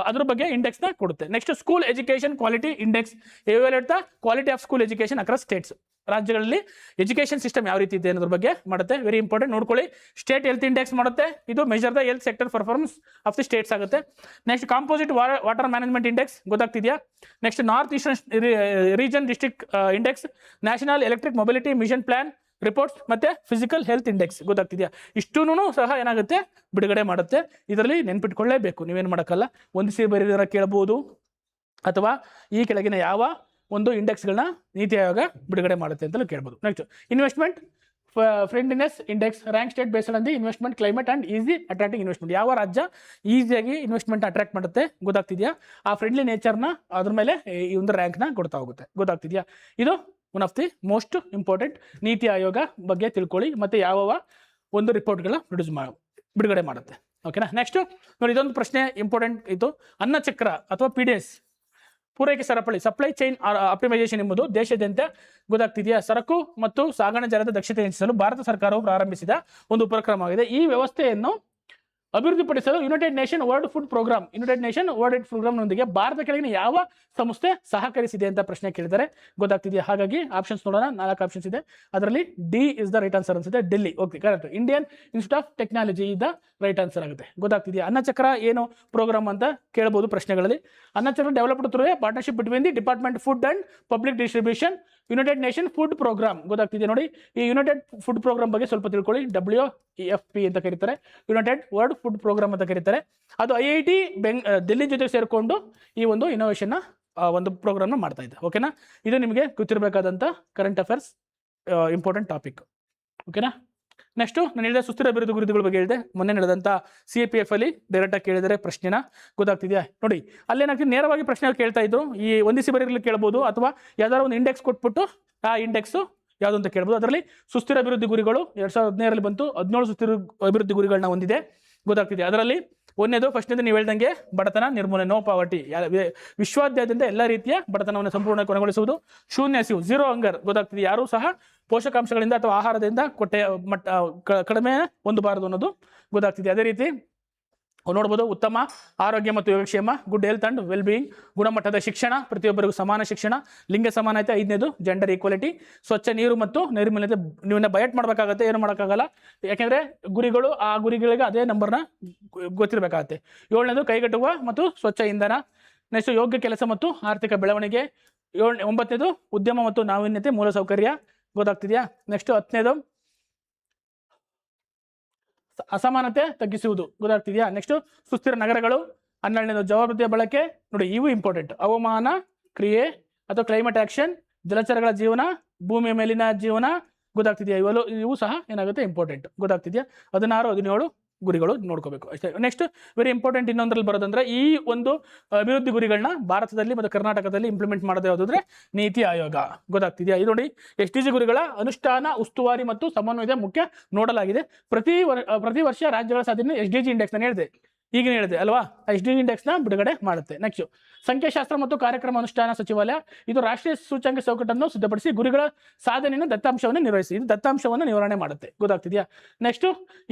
ಅದ್ರ ಬಗ್ಗೆ ಇಂಡೆಕ್ಸ್ ನ ಕೊಡುತ್ತೆ. Next school education quality index, evaluate the quality of school education across states, ರಾಜ್ಯಗಳಲ್ಲಿ ಎಜುಕೇಶನ್ ಸಿಸ್ಟಮ್ ಯಾವ ರೀತಿ ಇದೆ ಅನ್ನೋದ್ರ ಬಗ್ಗೆ ಮಾಡುತ್ತೆ, ವೆರಿ ಇಂಪಾರ್ಟೆಂಟ್, ನೋಡ್ಕೊಳ್ಳಿ. ಸ್ಟೇಟ್ ಹೆಲ್ತ್ ಇಂಡೆಕ್ಸ್ ಮಾಡುತ್ತೆ, ಇದು measure the health sector performance of the states ಆಗುತ್ತೆ. Next composite water management index, ಗೊತ್ತಾಗ್ತಿದೆಯಾ? Next north eastern region district index, national electric mobility mission plan reports, ಮತ್ತೆ ಫಿಸಿಕಲ್ ಹೆಲ್ತ್ ಇಂಡೆಕ್ಸ್, ಗೊತ್ತಾಗ್ತಿದೆಯಾ? ಇಷ್ಟೂನು ಸಹ ಏನಾಗುತ್ತೆ, ಬಿಡುಗಡೆ ಮಾಡುತ್ತೆ. ಇದರಲ್ಲಿ ನೆನ್ಪಿಟ್ಕೊಳ್ಳೇಬೇಕು, ನೀವೇನು ಮಾಡೋಕ್ಕಲ್ಲ. ಹೊಂದಿಸಿ ಬರೀದರ ಕೇಳ್ಬೋದು, ಅಥವಾ ಈ ಕೆಳಗಿನ ಯಾವ ಒಂದು ಇಂಡೆಕ್ಸ್ಗಳನ್ನ ನೀತಿ ಆಯೋಗ ಬಿಡುಗಡೆ ಮಾಡುತ್ತೆ ಅಂತಲೂ ಕೇಳ್ಬೋದು. Next investment friendliness index, rank state based on the investment climate and easy attracting investment, ಯಾವ ರಾಜ್ಯ ಈಸಿಯಾಗಿ ಇನ್ವೆಸ್ಟ್ಮೆಂಟ್ ಅಟ್ರಾಕ್ಟ್ ಮಾಡುತ್ತೆ, ಗೊತ್ತಾಗ್ತಿದೆಯಾ? ಆ ಫ್ರೆಂಡ್ಲಿ ನೇಚರ್ನ ಅದ್ರ ಮೇಲೆ ಈ ಒಂದು ರ್ಯಾಂಕ್ನ ಕೊಡ್ತಾ ಹೋಗುತ್ತೆ, ಗೊತ್ತಾಗ್ತಿದೆಯಾ? ಇದು one of the most important NITI Aayog ಬಗ್ಗೆ ತಿಳ್ಕೊಳ್ಳಿ. ಮತ್ತೆ ಯಾವ ಒಂದು ರಿಪೋರ್ಟ್ಗಳ ಬಿಡುಗಡೆ ಮಾಡುತ್ತೆ. ಓಕೆನಾ. ನೆಕ್ಸ್ಟ್ ನೋಡಿ, ಇದೊಂದು ಪ್ರಶ್ನೆ ಇಂಪಾರ್ಟೆಂಟ್ ಇದು. ಅನ್ನಚಕ್ರ ಅಥವಾ PDS ಪೂರೈಕೆ ಸರಪಳಿ ಸಪ್ಲೈ ಚೈನ್ ಆಪ್ಟಿಮೈಸೇಷನ್ ಎಂಬುದು ದೇಶಾದ್ಯಂತ ಗೊತ್ತಾಗ್ತಿದೆಯಾ ಸರಕು ಮತ್ತು ಸಾಗಣೆ ಜಾಲದ ದಕ್ಷತೆ ಹೆಚ್ಚಿಸಲು ಭಾರತ ಸರ್ಕಾರವು ಪ್ರಾರಂಭಿಸಿದ ಒಂದು ಉಪಕ್ರಮವಾಗಿದೆ. ಈ ವ್ಯವಸ್ಥೆಯನ್ನು ಅಭಿವೃದ್ಧಿಪಡಿಸಲು ಯುನೈಟೆಡ್ ನೇಷನ್ ವರ್ಲ್ಡ್ ಫುಡ್ ಪ್ರೋಗ್ರಾಮ್ನೊಂದಿಗೆ ಭಾರತ ಕೆಳಗಿನ ಯಾವ ಸಂಸ್ಥೆ ಸಹಕರಿಸಿದೆ ಅಂತ ಪ್ರಶ್ನೆ ಕೇಳಿದ್ದಾರೆ. ಗೊತ್ತಾಗ್ತಿದೆಯಾ? ಹಾಗಾಗಿ ಆಪ್ಷನ್ಸ್ ನೋಡೋಣ. 4 ಆಪ್ಷನ್ಸ್ ಇದೆ. ಅದರಲ್ಲಿ D is the right answer ಅನ್ಸುತ್ತೆ. Delhi. Okay, correct. Indian Institute of Technology the right answer ಆಗುತ್ತೆ. ಗೊತ್ತಾಗ್ತಿದೆಯಾ? ಅನ್ನಚಕ್ರ ಏನು ಪ್ರೋಗ್ರಾಮ್ ಅಂತ ಕೇಳಬಹುದು ಪ್ರಶ್ನೆಗಳಲ್ಲಿ. Annachakra developed through a partnership between the department food and public distribution United Nation Food Program. ಗೊತ್ತಾಗ್ತಿದೆ ನೋಡಿ. ಈ ಯುನೈಟೆಡ್ ಫುಡ್ ಪ್ರೋಗ್ರಾಮ್ ಬಗ್ಗೆ ಸ್ವಲ್ಪ ತಿಳ್ಕೊಳ್ಳಿ. WFP ಅಂತ ಕರೀತಾರೆ, ಯುನೈಟೆಡ್ ವರ್ಲ್ಡ್ ಫುಡ್ ಪ್ರೋಗ್ರಾಮ್ ಅಂತ ಕರೀತಾರೆ. ಅದು IIT ದಿಲ್ಲಿ ಜೊತೆ ಸೇರಿಕೊಂಡು ಈ ಒಂದು ಇನೋವೇಷನ್ ಒಂದು ಪ್ರೋಗ್ರಾಮ್ನ ಮಾಡ್ತಾ ಇದೆ. ಓಕೆನಾ. ಇದು ನಿಮಗೆ ಗೊತ್ತಿರಬೇಕಾದಂಥ ಕರೆಂಟ್ ಅಫೇರ್ಸ್ ಇಂಪಾರ್ಟೆಂಟ್ ಟಾಪಿಕ್. ಓಕೆನಾ. ನೆಕ್ಸ್ಟು ನಾನು ಹೇಳಿದೆ ಸುಸ್ಥಿರ ಅಭಿವೃದ್ಧಿ ಗುರಿಗಳ ಬಗ್ಗೆ ಹೇಳಿದೆ. ಮೊನ್ನೆ ನಡೆದಂಥ CAPF ಅಲ್ಲಿ ಡೈರೆಕ್ಟಾಗಿ ಕೇಳಿದರೆ ಪ್ರಶ್ನೆನ. ಗೊತ್ತಾಗ್ತಿದೆಯಾ? ನೋಡಿ, ಅಲ್ಲೇನಾಗ್ತದೆ, ನೇರವಾಗಿ ಪ್ರಶ್ನೆ ಕೇಳ್ತಾ ಇದ್ರು. ಈ ಒಂದಿಸಿ ಬರೀಲಿ ಕೇಳ್ಬೋದು, ಅಥವಾ ಯಾವ್ದಾದ್ರು ಒಂದು ಇಂಡೆಕ್ಸ್ ಕೊಟ್ಬಿಟ್ಟು ಆ ಇಂಡೆಕ್ಸು ಯಾವುದು ಅಂತ ಕೇಳ್ಬೋದು. ಅದರಲ್ಲಿ ಸುಸ್ಥಿರ ಅಭಿವೃದ್ಧಿ ಗುರಿಗಳು 2017 ಬಂತು. 17 ಸುಸ್ಥಿರ ಅಭಿವೃದ್ಧಿ ಗುರಿಗಳನ್ನ ಹೊಂದಿದೆ. ಗೊತ್ತಾಗ್ತಿದೆ. ಅದರಲ್ಲಿ ಫಸ್ಟ್ನೇದು ನೀವು ಹೇಳ್ದಂಗೆ ಬಡತನ ನಿರ್ಮೂಲನೆ, ನೋ ಪಾವರ್ಟಿ. ವಿಶ್ವಾದ್ಯಂತ ಎಲ್ಲ ರೀತಿಯ ಬಡತನವನ್ನು ಸಂಪೂರ್ಣ ಕೊನೆಗೊಳಿಸುವುದು. ಶೂನ್ಯ ಹಸಿವು, 0 ಹಂಗರ್. ಗೊತ್ತಾಗ್ತಿದೆ. ಯಾರೂ ಸಹ ಪೋಷಕಾಂಶಗಳಿಂದ ಅಥವಾ ಆಹಾರದಿಂದ ಕಡಿಮೆ ಹೊಂದಬಾರದು ಅನ್ನೋದು ಗೊತ್ತಾಗ್ತಿದೆ. ಅದೇ ರೀತಿ ನೋಡ್ಬೋದು, ಉತ್ತಮ ಆರೋಗ್ಯ ಮತ್ತು ಯೋಗಕ್ಷೇಮ, good health and well being, ಗುಣಮಟ್ಟದ ಶಿಕ್ಷಣ, ಪ್ರತಿಯೊಬ್ಬರಿಗೂ ಸಮಾನ ಶಿಕ್ಷಣ, ಲಿಂಗ ಸಮಾನತೆ, 5ನೇದು ಜೆಂಡರ್ ಈಕ್ವಾಲಿಟಿ, ಸ್ವಚ್ಛ ನೀರು ಮತ್ತು ನೈರ್ಮಲ್ಯತೆ. ನೀವನ್ನ ಬಯಟ್ ಮಾಡಬೇಕಾಗತ್ತೆ, ಏನು ಮಾಡೋಕ್ಕಾಗಲ್ಲ. ಯಾಕೆಂದರೆ ಗುರಿಗಳು, ಆ ಗುರಿಗಳಿಗೆ ಅದೇ ನಂಬರ್ನ ಗೊತ್ತಿರಬೇಕಾಗತ್ತೆ. 7ನೇದು ಕೈಗೆಟುಕುವ ಮತ್ತು ಸ್ವಚ್ಛ ಇಂಧನ. ನೆಕ್ಸ್ಟ್ ಯೋಗ್ಯ ಕೆಲಸ ಮತ್ತು ಆರ್ಥಿಕ ಬೆಳವಣಿಗೆ. 9ನೇದು ಉದ್ಯಮ ಮತ್ತು ನಾವೀನ್ಯತೆ, ಮೂಲಸೌಕರ್ಯ. ಗೊತ್ತಾಗ್ತಿದೆಯಾ? ನೆಕ್ಸ್ಟ್ 10ನೇದು ಅಸಮಾನತೆ ತಗ್ಗಿಸುವುದು. ಗೊತ್ತಾಗ್ತಿದೆಯಾ? ನೆಕ್ಸ್ಟ್ ಸುಸ್ಥಿರ ನಗರಗಳು. 12ನೇದು ಜವಾಬ್ದಾರಿಯ ಬಳಕೆ. ನೋಡಿ, ಇವು ಇಂಪಾರ್ಟೆಂಟ್. ಹವಾಮಾನ ಕ್ರಿಯೆ ಅಥವಾ ಕ್ಲೈಮೇಟ್ ಆಕ್ಷನ್, ಜಲಚರಗಳ ಜೀವನ, ಭೂಮಿಯ ಮೇಲಿನ ಜೀವನ. ಗೊತ್ತಾಗ್ತಿದೆಯಾ? ಇವು ಸಹ ಏನಾಗುತ್ತೆ, ಇಂಪಾರ್ಟೆಂಟ್. ಗೊತ್ತಾಗ್ತಿದೆಯಾ? 16, 17 ಗುರಿಗಳು ನೋಡ್ಕೋಬೇಕು ಅಷ್ಟೇ. ನೆಕ್ಸ್ಟ್ ವೆರಿ ಇಂಪಾರ್ಟೆಂಟ್ ಇನ್ನೊಂದ್ರಲ್ಲಿ ಬರೋದಂದ್ರೆ, ಈ ಒಂದು ಅಭಿವೃದ್ಧಿ ಗುರಿಗಳನ್ನ ಭಾರತದಲ್ಲಿ ಮತ್ತು ಕರ್ನಾಟಕದಲ್ಲಿ ಇಂಪ್ಲಿಮೆಂಟ್ ಮಾಡೋದು ಯಾವುದಾದ್ರೆ ನೀತಿ ಆಯೋಗ. ಗೊತ್ತಾಗ್ತಿದೆಯಾ? ಇದು ನೋಡಿ, SDG ಗುರಿಗಳ ಅನುಷ್ಠಾನ, ಉಸ್ತುವಾರಿ ಮತ್ತು ಸಮನ್ವಯದ ಮುಖ್ಯ ನೋಡಲಾಗಿದೆ. ಪ್ರತಿ ವರ್ಷ ರಾಜ್ಯಗಳ ಸಾಧನೆ SDG ಇಂಡೆಕ್ಸ್ ನಾನು ಹೇಳಿದೆ, ಈಗಿನ ಹೇಳಿದೆ ಅಲ್ವಾ, SDG ಇಂಡೆಕ್ಸ್ನ ಬಿಡುಗಡೆ ಮಾಡುತ್ತೆ. ನೆಕ್ಸ್ಟ್ ಸಂಖ್ಯಾಶಾಸ್ತ್ರ ಮತ್ತು ಕಾರ್ಯಕ್ರಮ ಅನುಷ್ಠಾನ ಸಚಿವಾಲಯ. ಇದು ರಾಷ್ಟ್ರೀಯ ಸೂಚ್ಯಂಕ ಚೌಕಟ್ಟನ್ನು ಸಿದ್ಧಪಡಿಸಿ ಗುರಿಗಳ ಸಾಧನೆಯನ್ನು ದತ್ತಾಂಶವನ್ನು ನಿರ್ವಹಿಸಿ. ಇದು ದತ್ತಾಂಶವನ್ನು ನಿರ್ವಹಣೆ ಮಾಡುತ್ತೆ. ಗೊತ್ತಾಗ್ತಿದೆಯಾ? ನೆಕ್ಸ್ಟ್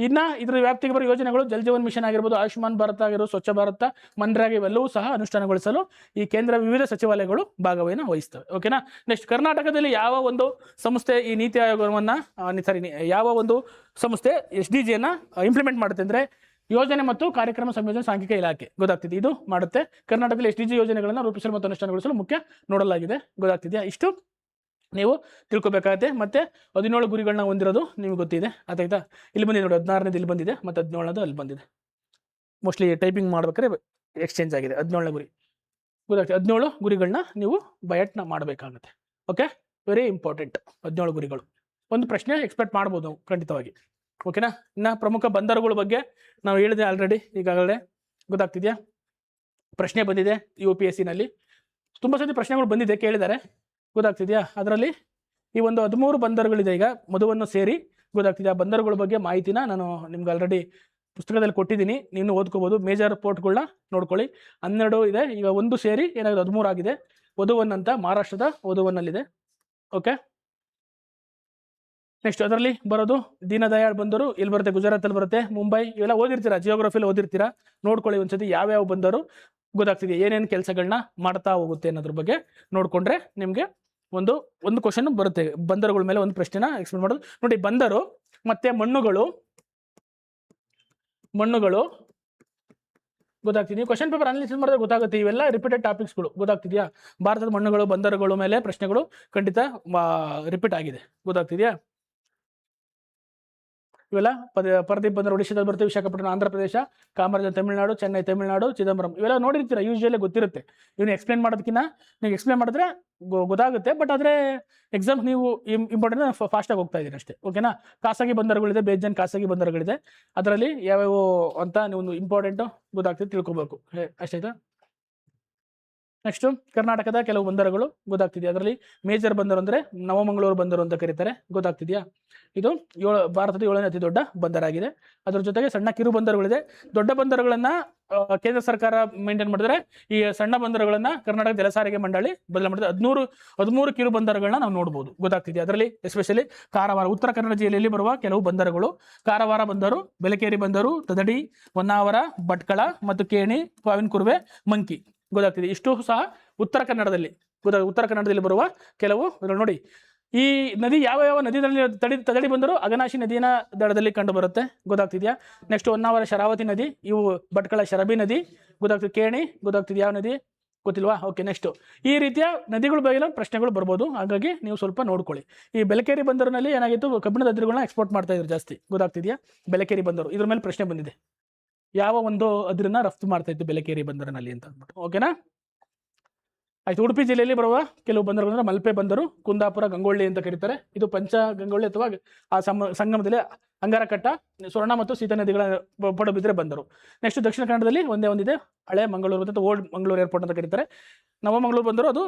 ಇದ್ರ ವ್ಯಾಪ್ತಿಗೆ ಬರೋ ಯೋಜನೆಗಳು ಜಲ್ ಜೀವನ್ ಮಿಷನ್ ಆಗಿರ್ಬೋದು, ಆಯುಷ್ಮಾನ್ ಭಾರತ ಆಗಿರ್ಬೋದು, ಸ್ವಚ್ಛ ಭಾರತ, ಮನ್ರೇಗಾ, ಇವೆಲ್ಲವೂ ಸಹ ಅನುಷ್ಠಾನಗೊಳಿಸಲು ಈ ಕೇಂದ್ರ ವಿವಿಧ ಸಚಿವಾಲಯಗಳು ಭಾಗವನ್ನು ವಹಿಸ್ತವೆ. ಓಕೆನಾ. ನೆಕ್ಸ್ಟ್ ಕರ್ನಾಟಕದಲ್ಲಿ ಯಾವ ಒಂದು ಸಂಸ್ಥೆ ಈ ನೀತಿ ಆಯೋಗವನ್ನು ಯಾವ ಒಂದು ಸಂಸ್ಥೆ SDGಯನ್ನು ಇಂಪ್ಲಿಮೆಂಟ್ ಮಾಡುತ್ತೆ ಅಂದರೆ ಯೋಜನೆ ಮತ್ತು ಕಾರ್ಯಕ್ರಮ ಸಂಯೋಜನೆ ಸಾಂಖ್ಯಿಕ ಇಲಾಖೆ. ಗೊತ್ತಾಗ್ತಿದೆ. ಇದು ಮಾಡುತ್ತೆ. ಕರ್ನಾಟಕದಲ್ಲಿ SDG ಯೋಜನೆಗಳನ್ನು ರೂಪಿಸಲು ಮತ್ತು ಅನುಷ್ಠಾನಗೊಳಿಸಲು ಮುಖ್ಯ ನೋಡಲಾಗಿದೆ. ಗೊತ್ತಾಗ್ತಿದೆಯಾ? ಇಷ್ಟು ನೀವು ತಿಳ್ಕೊಬೇಕಾಗತ್ತೆ. ಮತ್ತೆ 17 ಗುರಿಗಳನ್ನ ಹೊಂದಿರೋದು ನಿಮ್ಗೆ ಗೊತ್ತಿದೆ. ಆಯ್ತಾ? ಇಲ್ಲಿ ಬಂದಿದೆ ನೋಡಿ, 16ನೇದು ಇಲ್ಲಿ ಬಂದಿದೆ, ಮತ್ತು 17ನೇದು ಅಲ್ಲಿ ಬಂದಿದೆ. ಮೋಸ್ಟ್ಲಿ ಟೈಪಿಂಗ್ ಮಾಡ್ಬೇಕಾದ್ರೆ ಎಕ್ಸ್ಚೇಂಜ್ ಆಗಿದೆ. 17ನೇ ಗುರಿ. ಗೊತ್ತಾಗ್ತದೆ. 17 ಗುರಿಗಳನ್ನ ನೀವು ಬಯಟ್ನ ಮಾಡಬೇಕಾಗುತ್ತೆ. Okay, very important. 17 ಗುರಿಗಳು ಒಂದು ಪ್ರಶ್ನೆ ಎಕ್ಸ್ಪೆಕ್ಟ್ ಮಾಡ್ಬೋದು ಖಂಡಿತವಾಗಿ. ಓಕೆನಾ. ಇನ್ನು ಪ್ರಮುಖ ಬಂದರುಗಳ ಬಗ್ಗೆ ನಾವು ಹೇಳಿದೆ ಆಲ್ರೆಡಿ ಈಗಾಗಲೇ. ಗೊತ್ತಾಗ್ತಿದೆಯಾ? ಪ್ರಶ್ನೆ ಬಂದಿದೆ UPSCನಲ್ಲಿ. ತುಂಬ ಸತಿ ಪ್ರಶ್ನೆಗಳು ಬಂದಿದೆ, ಕೇಳಿದ್ದಾರೆ. ಗೊತ್ತಾಗ್ತಿದೆಯಾ? ಅದರಲ್ಲಿ ಈ ಒಂದು 13 ಬಂದರುಗಳಿದೆ ಈಗ, ಮಧುವನ್ನು ಸೇರಿ. ಗೊತ್ತಾಗ್ತಿದೆಯಾ? ಬಂದರುಗಳ ಬಗ್ಗೆ ಮಾಹಿತಿನ ನಾನು ನಿಮ್ಗೆ ಆಲ್ರೆಡಿ ಪುಸ್ತಕದಲ್ಲಿ ಕೊಟ್ಟಿದ್ದೀನಿ, ನೀವು ಓದ್ಕೋಬೋದು. ಮೇಜರ್ ಪೋರ್ಟ್ಗಳನ್ನ ನೋಡ್ಕೊಳ್ಳಿ. 12 ಇದೆ ಈಗ, ಒಂದು ಸೇರಿ ಏನಾಗಿದೆ 13 ಆಗಿದೆ. ವಧುವನ್ ಅಂತ ಮಹಾರಾಷ್ಟ್ರದ ವಧುವನ್ನಲ್ಲಿದೆ. ಓಕೆ. ನೆಕ್ಸ್ಟ್ ಅದರಲ್ಲಿ ಬರೋದು ದೀನದಯಾಳ್ ಬಂದರು. ಇಲ್ಲಿ ಬರುತ್ತೆ, ಗುಜರಾತಲ್ಲಿ ಬರುತ್ತೆ, ಮುಂಬೈ. ಇವೆಲ್ಲ ಓದಿರ್ತೀರಾ, ಜಿಯೋಗ್ರಫಿಲಿ ಓದಿರ್ತೀರಾ. ನೋಡ್ಕೊಳ್ಳಿ ಒಂದ್ಸತಿ ಯಾವ್ಯಾವ ಬಂದರು. ಗೊತ್ತಾಗ್ತಿದೆ ಏನೇನು ಕೆಲಸಗಳನ್ನ ಮಾಡ್ತಾ ಹೋಗುತ್ತೆ ಅನ್ನೋದ್ರ ಬಗ್ಗೆ ನೋಡಿಕೊಂಡ್ರೆ ನಿಮಗೆ ಒಂದು ಕ್ವಶನ್ ಬರುತ್ತೆ. ಬಂದರುಗಳ ಮೇಲೆ ಒಂದು ಪ್ರಶ್ನೆನ ಎಕ್ಸ್ಪ್ಲೇನ್ ಮಾಡೋದು. ನೋಡಿ, ಬಂದರು ಮತ್ತೆ ಮಣ್ಣುಗಳು ಗೊತ್ತಾಗ್ತಿದೆ. ನೀವು ಕ್ವಶನ್ ಪೇಪರ್ ಅನಾಲಿಸಿಸ್ ಮಾಡಿದ್ರೆ ಗೊತ್ತಾಗುತ್ತೆ. ಇವೆಲ್ಲ ರಿಪೀಟೆಡ್ ಟಾಪಿಕ್ಸ್ಗಳು. ಗೊತ್ತಾಗ್ತಿದೆಯಾ? ಭಾರತದ ಮಣ್ಣುಗಳು, ಬಂದರುಗಳ ಮೇಲೆ ಪ್ರಶ್ನೆಗಳು ಖಂಡಿತ ರಿಪೀಟ್ ಆಗಿದೆ. ಗೊತ್ತಾಗ್ತಿದೆಯಾ? ಇವೆಲ್ಲ ಪರದೀಪ್ ಬಂದರು ಒಡಿಶಾದಲ್ಲಿ ಬರುತ್ತೆ, ವಿಶಾಖಪಟ್ಟಣ ಆಂಧ್ರ ಪ್ರದೇಶ, ಕಾಮರಾಜ ತಮಿಳುನಾಡು, ಚೆನ್ನೈ ತಮಿಳುನಾಡು, ಚಿದಂಬರಂ. ಇವೆಲ್ಲ ನೋಡಿರ್ತೀರ, ಯೂಶುವಲಿ ಗೊತ್ತಿರುತ್ತೆ. ಇವನ್ನ ಎಕ್ಸ್ಪ್ಲೇನ್ ಮಾಡೋದಕ್ಕಿಂತ ನೀವು ಎಕ್ಸ್ಪ್ಲೇನ್ ಮಾಡಿದ್ರೆ ಗೊತ್ತಾಗುತ್ತೆ. ಬಟ್ ಆದರೆ ಎಕ್ಸಾಮ್ ನೀವು ಇಂಪಾರ್ಟೆಂಟ್ ಫಾಸ್ಟಾಗಿ ಹೋಗ್ತಾ ಇದ್ದೀರಿ ಅಷ್ಟೇ. ಓಕೆನಾ. ಖಾಸಗಿ ಬಂದರುಗಳಿದೆ, ಬೇಜನ್ ಖಾಸಗಿ ಬಂದರುಗಳಿದೆ. ಅದರಲ್ಲಿ ಯಾವ್ಯಾವ ಅಂತ ನೀವು ಒಂದು ಇಂಪಾರ್ಟೆಂಟು ಗೊತ್ತಾಗ್ತದೆ, ತಿಳ್ಕೊಬೇಕು ಅಷ್ಟೇ. ನೆಕ್ಸ್ಟು ಕರ್ನಾಟಕದ ಕೆಲವು ಬಂದರುಗಳು ಗೊತ್ತಾಗ್ತಿದೆಯಾ. ಅದರಲ್ಲಿ ಮೇಜರ್ ಬಂದರು ಅಂದರೆ ನವಮಂಗಳೂರು ಬಂದರು ಅಂತ ಕರೀತಾರೆ, ಗೊತ್ತಾಗ್ತಿದೆಯಾ. ಇದು ಭಾರತದ 7ನೇ ಅತಿ ದೊಡ್ಡ ಬಂದರಾಗಿದೆ. ಅದರ ಜೊತೆಗೆ ಸಣ್ಣ ಕಿರು ಬಂದರುಗಳಿದೆ. ದೊಡ್ಡ ಬಂದರುಗಳನ್ನು ಕೇಂದ್ರ ಸರ್ಕಾರ ಮೇಂಟೈನ್ ಮಾಡಿದ್ರೆ, ಈ ಸಣ್ಣ ಬಂದರುಗಳನ್ನು ಕರ್ನಾಟಕ ಜಲ ಸಾರಿಗೆ ಮಂಡಳಿ ಬದಲು ಮಾಡಿದ್ರೆ 13 ಕಿರು ಬಂದರುಗಳನ್ನ ನಾವು ನೋಡ್ಬೋದು, ಗೊತ್ತಾಗ್ತಿದೆ. ಅದರಲ್ಲಿ ಎಸ್ಪೆಷಲಿ ಕಾರವಾರ, ಉತ್ತರ ಕನ್ನಡ ಜಿಲ್ಲೆಯಲ್ಲಿ ಬರುವ ಕೆಲವು ಬಂದರುಗಳು: ಕಾರವಾರ ಬಂದರು, ಬೆಲಕೇರಿ ಬಂದರು, ತದಡಿ, ಹೊನ್ನಾವರ, ಭಟ್ಕಳ ಮತ್ತು ಕೇಣಿ, ಪಾವಿನಕುರ್ವೆ, ಮಂಕಿ, ಗೊತ್ತಾಗ್ತಿದೆ. ಇಷ್ಟು ಸಹ ಉತ್ತರ ಕನ್ನಡದಲ್ಲಿ ಬರುವ ಕೆಲವು ನೋಡಿ. ಈ ನದಿ ಯಾವ ನದಿಯಲ್ಲಿ ತದಡಿ ಬಂದರೂ ಅಘನಾಶಿ ನದಿಯ ದಡದಲ್ಲಿ ಕಂಡು ಬರುತ್ತೆ, ಗೊತ್ತಾಗ್ತಿದ್ಯಾ. ನೆಕ್ಸ್ಟ್ ಹೊನ್ನಾವರ ಶರಾವತಿ ನದಿ, ಇವು ಭಟ್ಕಳ ಶರಬಿ ನದಿ, ಗೊತ್ತಾಗ್ತದೆ. ಕೇಣಿ ಗೊತ್ತಾಗ್ತಿದೆ, ಯಾವ ನದಿ ಗೊತ್ತಿಲ್ವಾ? ಓಕೆ. ನೆಕ್ಸ್ಟ್ ಈ ರೀತಿಯ ನದಿಗಳ ಬಗ್ಗೆ ಪ್ರಶ್ನೆಗಳು ಬರ್ಬೋದು, ಹಾಗಾಗಿ ನೀವು ಸ್ವಲ್ಪ ನೋಡ್ಕೊಳ್ಳಿ. ಈ ಬೆಲಕೇರಿ ಬಂದರಿನಲ್ಲಿ ಏನಾಗಿತ್ತು, ಕಬ್ಬಿಣದ ಅದಿರುಗಳನ್ನ ಎಕ್ಸ್ಪೋರ್ಟ್ ಮಾಡ್ತಾ ಇದ್ರು ಜಾಸ್ತಿ, ಗೊತ್ತಾಗ್ತಿದ್ಯಾ. ಬೆಲಕೇರಿ ಬಂದರು, ಇದ್ರ ಮೇಲೆ ಪ್ರಶ್ನೆ ಬಂದಿದೆ, ಯಾವ ಒಂದು ಅದಿರನ್ನ ರಫ್ತು ಮಾಡ್ತಾ ಇತ್ತು ಬೆಲಕೇರಿ ಬಂದರಿನಲ್ಲಿ ಅಂತ ಅಂದ್ಬಿಟ್ಟು. ಓಕೆನಾ. ಆಯ್ತು. ಉಡುಪಿ ಜಿಲ್ಲೆಯಲ್ಲಿ ಬರುವ ಕೆಲವು ಬಂದರುಗಳು ಅಂದರೆ ಮಲ್ಪೆ ಬಂದರು, ಕುಂದಾಪುರ, ಗಂಗೊಳ್ಳಿ ಅಂತ ಕರೀತಾರೆ. ಇದು ಪಂಚ ಗಂಗೊಳ್ಳಿ ಅಥವಾ ಆ ಸಂಗಮದಲ್ಲಿ ಅಂಗಾರಕಟ್ಟ, ಸ್ವರ್ಣ ಮತ್ತು ಸೀತಾ ನದಿಗಳ ಪಡುಬಿದ್ರೆ ಬಂದರು. ನೆಕ್ಸ್ಟ್ ದಕ್ಷಿಣ ಕನ್ನಡದಲ್ಲಿ ಒಂದಿದೆ, ಹಳೆ ಮಂಗಳೂರು ಮತ್ತು ಓಲ್ಡ್ ಮಂಗಳೂರು ಏರ್ಪೋರ್ಟ್ ಅಂತ ಕರೀತಾರೆ. ನವಮಂಗಳೂರು ಬಂದರು, ಅದು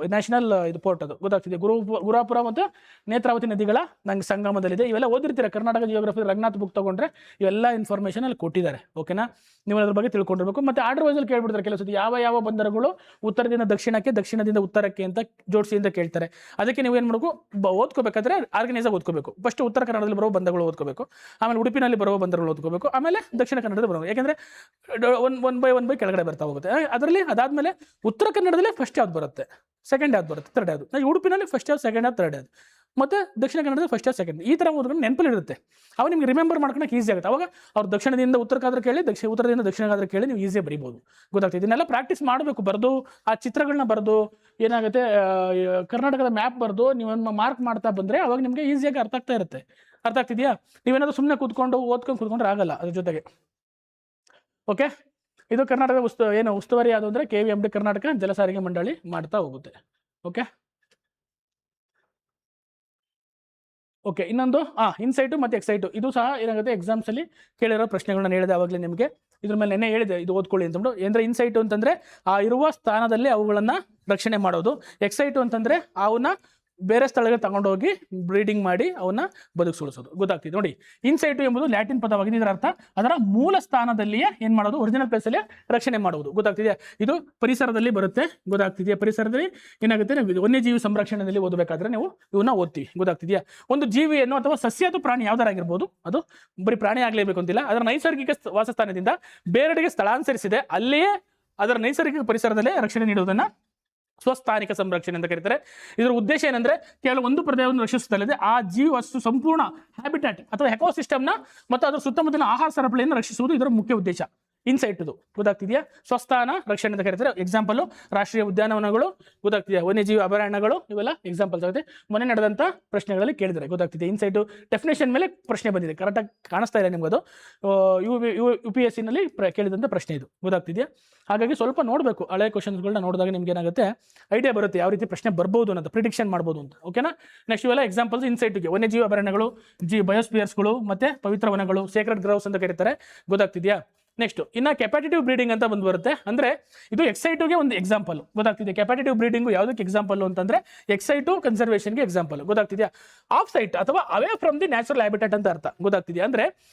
ನ್ಯಾಷನಲ್ ಇದು ಪೋರ್ಟ್, ಅದು ಗೊತ್ತಾಗ್ತಿದೆ. ಗುರುಪುರ ಮತ್ತು ನೇತ್ರಾವತಿ ನದಿಗಳ ಸಂಗಮದಲ್ಲಿದೆ. ಇವೆಲ್ಲ ಓದಿರ್ತೀರ ಕರ್ನಾಟಕ ಜಿಯೋಗ್ರಫಿ, ರಘುನಾಥ್ ಬುಕ್ ತಗೊಂಡ್ರೆ ಇವೆಲ್ಲ ಇನ್ಫಾರ್ಮೇಷನ್ ಅಲ್ಲಿ ಕೊಟ್ಟಿದ್ದಾರೆ, ಓಕೆನಾ. ನೀವು ಅದ್ರ ಬಗ್ಗೆ ತಿಳ್ಕೊಂಡಿರ್ಬೇಕು. ಮತ್ತೆ ಆರ್ಡರ್ ವೈಸಲ್ಲಿ ಕೇಳ್ಬಿಡ್ತಾರೆ ಕೆಲವು ಸತಿ, ಯಾವ ಬಂದರುಗಳು ಉತ್ತರದಿಂದ ದಕ್ಷಿಣಕ್ಕೆ, ದಕ್ಷಿಣದಿಂದ ಉತ್ತರಕ್ಕೆ ಅಂತ ಜೋಡಿಸಿ ಅಂತ ಕೇಳ್ತಾರೆ. ಅದಕ್ಕೆ ನೀವು ಏನು ಮಾಡಬೇಕು, ಓದ್ಕೋಬೇಕಾದ್ರೆ ಆರ್ಗನೈಸ್ ಆಗಿ ಓದ್ಕೋಬೇಕು. ಫಸ್ಟ್ ಉತ್ತರ ಕನ್ನಡದಲ್ಲಿ ಬರುವ ಬಂದರುಗಳು ಓದ್ಕೋಬೇಕು, ಆಮೇಲೆ ಉಡುಪಿನಲ್ಲಿ ಬರುವ ಬಂದರುಗಳು ಓದ್ಕೋಬೇಕು, ಆಮೇಲೆ ದಕ್ಷಿಣ ಕನ್ನಡದಲ್ಲಿ ಬರುವ, ಯಾಕೆಂದ್ರೆ ಒನ್ ಬೈ ಕೆಳಗಡೆ ಬರ್ತಾ ಹೋಗುತ್ತೆ. ಅದರಲ್ಲಿ ಅದಾದ್ಮೇಲೆ ಉತ್ತರ ಕನ್ನಡದಲ್ಲಿ ಫಸ್ಟ್ ಯಾವ್ದು ಬರುತ್ತೆ, ಸೆಕೆಂಡ್ ಯಾವ್ದು ಬರುತ್ತೆ, ಥರ್ಡ್ ಯಾವ್ದು. ಉಡುಪಿನಲ್ಲಿ ಫಸ್ಟ್ ಯಾವ್ದು, ಸೆಕೆಂಡ್ ಯಾವ್ದು, ಥರ್ಡ್ ಯಾವ್ದು. ಮತ್ತೆ ದಕ್ಷಿಣ ಕನ್ನಡದಲ್ಲಿ ಫಸ್ಟ್ ಯಾವ್ದು, ಸೆಕೆಂಡ್. ಈ ಥರ ಓದ್ಕೊಂಡು ನೆನಪಲ್ಲಿ ಇರುತ್ತೆ, ಅವಾಗ ನಿಮ್ಗೆ ರಿಮೆಂಬರ್ ಮಾಡ್ಕೊಳಕ್ಕೆ ಈಸಿ ಆಗುತ್ತೆ. ಅವಾಗ ಅವ್ರು ದಕ್ಷಿಣದಿಂದ ಉತ್ತರಕ್ಕಾದ್ರೆ ಕೇಳಿ, ಉತ್ತರದಿಂದ ದಕ್ಷಿಣಕ್ಕಾದ್ರೆ ಕೇಳಿ ನೀವು ಈಸಿಯಾಗಿ ಬರೀಬೋದು, ಗೊತ್ತಾಗ್ತದೆ. ಇದನ್ನೆಲ್ಲ ಪ್ರಾಕ್ಟೀಸ್ ಮಾಡಬೇಕು, ಬರೆದು ಆ ಚಿತ್ರಗಳನ್ನ ಬರೆದು ಏನಾಗುತ್ತೆ, ಕರ್ನಾಟಕದ ಮ್ಯಾಪ್ ಬರೆದು ನೀವು ಮಾರ್ಕ್ ಮಾಡ್ತಾ ಬಂದರೆ ಅವಾಗ ನಿಮಗೆ ಈಸಿಯಾಗಿ ಅರ್ಥ ಆಗ್ತಾ ಇರುತ್ತೆ. ಅರ್ಥ ಆಗ್ತಿದೆಯಾ. ನೀವೇನಾದ್ರೂ ಸುಮ್ಮನೆ ಕೂತ್ಕೊಂಡು ಕೂತ್ಕೊಂಡ್ರೆ ಆಗಲ್ಲ ಅದ್ರ ಜೊತೆಗೆ. ಓಕೆ. ಇದು ಕರ್ನಾಟಕದ ಉಸ್ತುವಾರಿ ಯಾವುದು ಅಂದರೆ KVMD, ಕರ್ನಾಟಕ ಜಲ ಸಾರಿಗೆ ಮಂಡಳಿ ಮಾಡ್ತಾ ಹೋಗುತ್ತೆ. ಓಕೆ. ಓಕೆ. ಇನ್ನೊಂದು ಇನ್ಸೈಟು ಮತ್ತು ಎಕ್ಸೈಟು, ಇದು ಸಹ ಏನಾಗುತ್ತೆ ಎಕ್ಸಾಮ್ಸ್ ಅಲ್ಲಿ ಕೇಳಿರೋ ಪ್ರಶ್ನೆಗಳನ್ನ ಹೇಳಿದೆ ಆವಾಗಲೇ ನಿಮಗೆ. ಇದ್ರ ಮೇಲೆ ನೆನ್ನೆ ಹೇಳಿದೆ, ಇದು ಓದ್ಕೊಳ್ಳಿ ಅಂತಂದು. ಅಂದರೆ ಇನ್ಸೈಟು ಅಂತಂದರೆ ಆ ಇರುವ ಸ್ಥಾನದಲ್ಲಿ ಅವುಗಳನ್ನು ರಕ್ಷಣೆ ಮಾಡೋದು. ಎಕ್ಸೈಟು ಅಂತಂದರೆ ಅವನ್ನ ಬೇರೆ ಸ್ಥಳಗಳಿಗೆ ತಗೊಂಡೋಗಿ ಬ್ರೀಡಿಂಗ್ ಮಾಡಿ ಅವನ್ನ ಬದುಕಿಸೋದು, ಗೊತ್ತಾಗ್ತಿದೆ. ನೋಡಿ, ಇನ್ಸೈಟು ಎಂಬುದು ಲ್ಯಾಟಿನ್ ಪದವಾಗಿದೆ. ಇದರ ಅರ್ಥ ಅದರ ಮೂಲ ಸ್ಥಾನದಲ್ಲಿಯೇ ಏನು ಮಾಡೋದು, ಒರಿಜಿನಲ್ ಪ್ಲೇಸಲ್ಲಿ ರಕ್ಷಣೆ ಮಾಡುವುದು, ಗೊತ್ತಾಗ್ತಿದೆಯಾ. ಇದು ಪರಿಸರದಲ್ಲಿ ಬರುತ್ತೆ, ಗೊತ್ತಾಗ್ತಿದೆಯಾ. ಪರಿಸರದಲ್ಲಿ ಏನಾಗುತ್ತೆ, ವನ್ಯಜೀವಿ ಸಂರಕ್ಷಣೆಯಲ್ಲಿ ಓದಬೇಕಾದ್ರೆ ನೀವು ಇವನ್ನ ಓದ್ತೀವಿ, ಗೊತ್ತಾಗ್ತಿದೆಯಾ. ಒಂದು ಜೀವಿಯನ್ನು ಅಥವಾ ಸಸ್ಯ ಅಥವಾ ಪ್ರಾಣಿ ಯಾವ್ದಾರಾಗಿರ್ಬೋದು, ಅದು ಬರೀ ಪ್ರಾಣಿ ಆಗಲೇಬೇಕು ಅಂತಿಲ್ಲ, ಅದರ ನೈಸರ್ಗಿಕ ವಾಸಸ್ಥಾನದಿಂದ ಬೇರೆಡೆಗೆ ಸ್ಥಳಾಂತರಿಸಿದೆ, ಅಲ್ಲಿಯೇ ಅದರ ನೈಸರ್ಗಿಕ ಪರಿಸರದಲ್ಲೇ ರಕ್ಷಣೆ ನೀಡುವುದನ್ನು ಸ್ವಸ್ಥಾನಿಕ ಸಂರಕ್ಷಣೆ ಅಂತ ಕರೀತಾರೆ. ಇದರ ಉದ್ದೇಶ ಏನಂದ್ರೆ ಕೇವಲ ಒಂದು ಪ್ರದೇಶವನ್ನು ರಕ್ಷಿಸುತ್ತಲ್ಲದೆ ಆ ಜೀವವಸ್ತು ಸಂಪೂರ್ಣ ಹ್ಯಾಬಿಟ್ಯಾಟ್ ಅಥವಾ ಎಕೋಸಿಸ್ಟಮ್ನ ಮತ್ತು ಅದರ ಸುತ್ತಮುತ್ತಲಿನ ಆಹಾರ ಸರಪಳಿಯನ್ನು ರಕ್ಷಿಸುವುದು ಇದರ ಮುಖ್ಯ ಉದ್ದೇಶ. ಇನ್ಸೈಟ್ ಇದು, ಗೊತ್ತಾಗ್ತಿದೆಯಾ. ಸ್ವಸ್ಥಾನ ರಕ್ಷಣೆ ಅಂತ ಕರೀತಾರೆ. ಎಕ್ಸಾಂಪಲ್ ರಾಷ್ಟ್ರೀಯ ಉದ್ಯಾನವನಗಳು, ಗೊತ್ತಾಗ್ತಿದೆಯಾ. ವನ್ಯಜೀವಿ ಅಭಯಾರಣ್ಯಗಳು, ಇವೆಲ್ಲ ಎಕ್ಸಾಂಪಲ್ಸ್ ಆಗುತ್ತೆ. ಮೊನ್ನೆ ನಡೆದಂಥ ಪ್ರಶ್ನೆಗಳಲ್ಲಿ ಕೇಳಿದರೆ ಗೊತ್ತಾಗ್ತಿದೆ. ಇನ್ಸೈಟು ಡೆಫಿನೇಷನ್ ಮೇಲೆ ಪ್ರಶ್ನೆ ಬಂದಿದೆ, ಕರೆಕ್ಟಾಗಿ ಕಾಣಿಸ್ತಾ ಇದೆ ನಿಮ್ಗೆ. ಅದು UPSC ನಲ್ಲಿ ಕೇಳಿದಂಥ ಪ್ರಶ್ನೆ ಇದು, ಗೊತ್ತಾಗ್ತಿದೆಯಾ. ಹಾಗಾಗಿ ಸ್ವಲ್ಪ ನೋಡಬೇಕು, ಹಳೆ ಕ್ವಶನ್ಸ್ಗಳನ್ನ ನೋಡಿದಾಗ ನಿಮ್ಗೆ ಏನಾಗುತ್ತೆ ಐಡಿಯಾ ಬರುತ್ತೆ ಯಾವ ರೀತಿ ಪ್ರಶ್ನೆ ಬರ್ಬೋದು ಅನ್ನೋದು, ಪ್ರಿಡಿಕ್ಷನ್ ಮಾಡ್ಬೋದು ಅಂತ, ಓಕೆನಾ. ನೆಕ್ಸ್ಟ್ ಇವೆಲ್ಲ ಎಕ್ಸಾಂಪಲ್ಸ್ ಇನ್ಸೈಟ್ಗೆ. ವನ್ಯಜೀವಿ ಅಭಯಾರಣ್ಯಗಳು, ಬಯೋಸ್ಪಿಯರ್ಸ್ಗಳು, ಮತ್ತೆ ಪವಿತ್ರ ವನಗಳು, ಸೇಕ್ರೆಡ್ ಗ್ರೌವ್ಸ್ ಅಂತ ಕರೀತಾರೆ, ಗೊತ್ತಾಗ್ತಿದೆಯಾ. ನೆಕ್ಸ್ಟ್ ಇನ್ನು ಕೆಪಾಟಿಟಿವ್ ಬ್ರೀಡಿಂಗ್ ಅಂತ ಬಂದು ಬರುತ್ತೆ. ಅಂದರೆ ಇದು ಎಕ್ಸೈಟುಗೆ ಒಂದು ಎಕ್ಸಾಂಪಲ್, ಗೊತ್ತಾಗ್ತಿದೆ. ಕೆಪಾಟಿಟಿವ್ ಬ್ರೀಡಿಂಗು ಯಾವುದಕ್ಕೆ ಎಕ್ಸಾಂಪಲ್ ಅಂತಂದ್ರೆ ಎಕ್ಸೈಟು ಕನ್ಸರ್ವೇಷನ್ಗೆ ಎಕ್ಸಾಂಪಲ್, ಗೊತ್ತಾಗ್ತಿದೆಯಾ. ಆಫ್ ಸೈಟ್ ಅಥವಾ away from the natural habitat ಅಂತ ಅರ್ಥ, ಗೊತ್ತಾಗ್ತಿದೆಯಾ. ಅಂದರೆ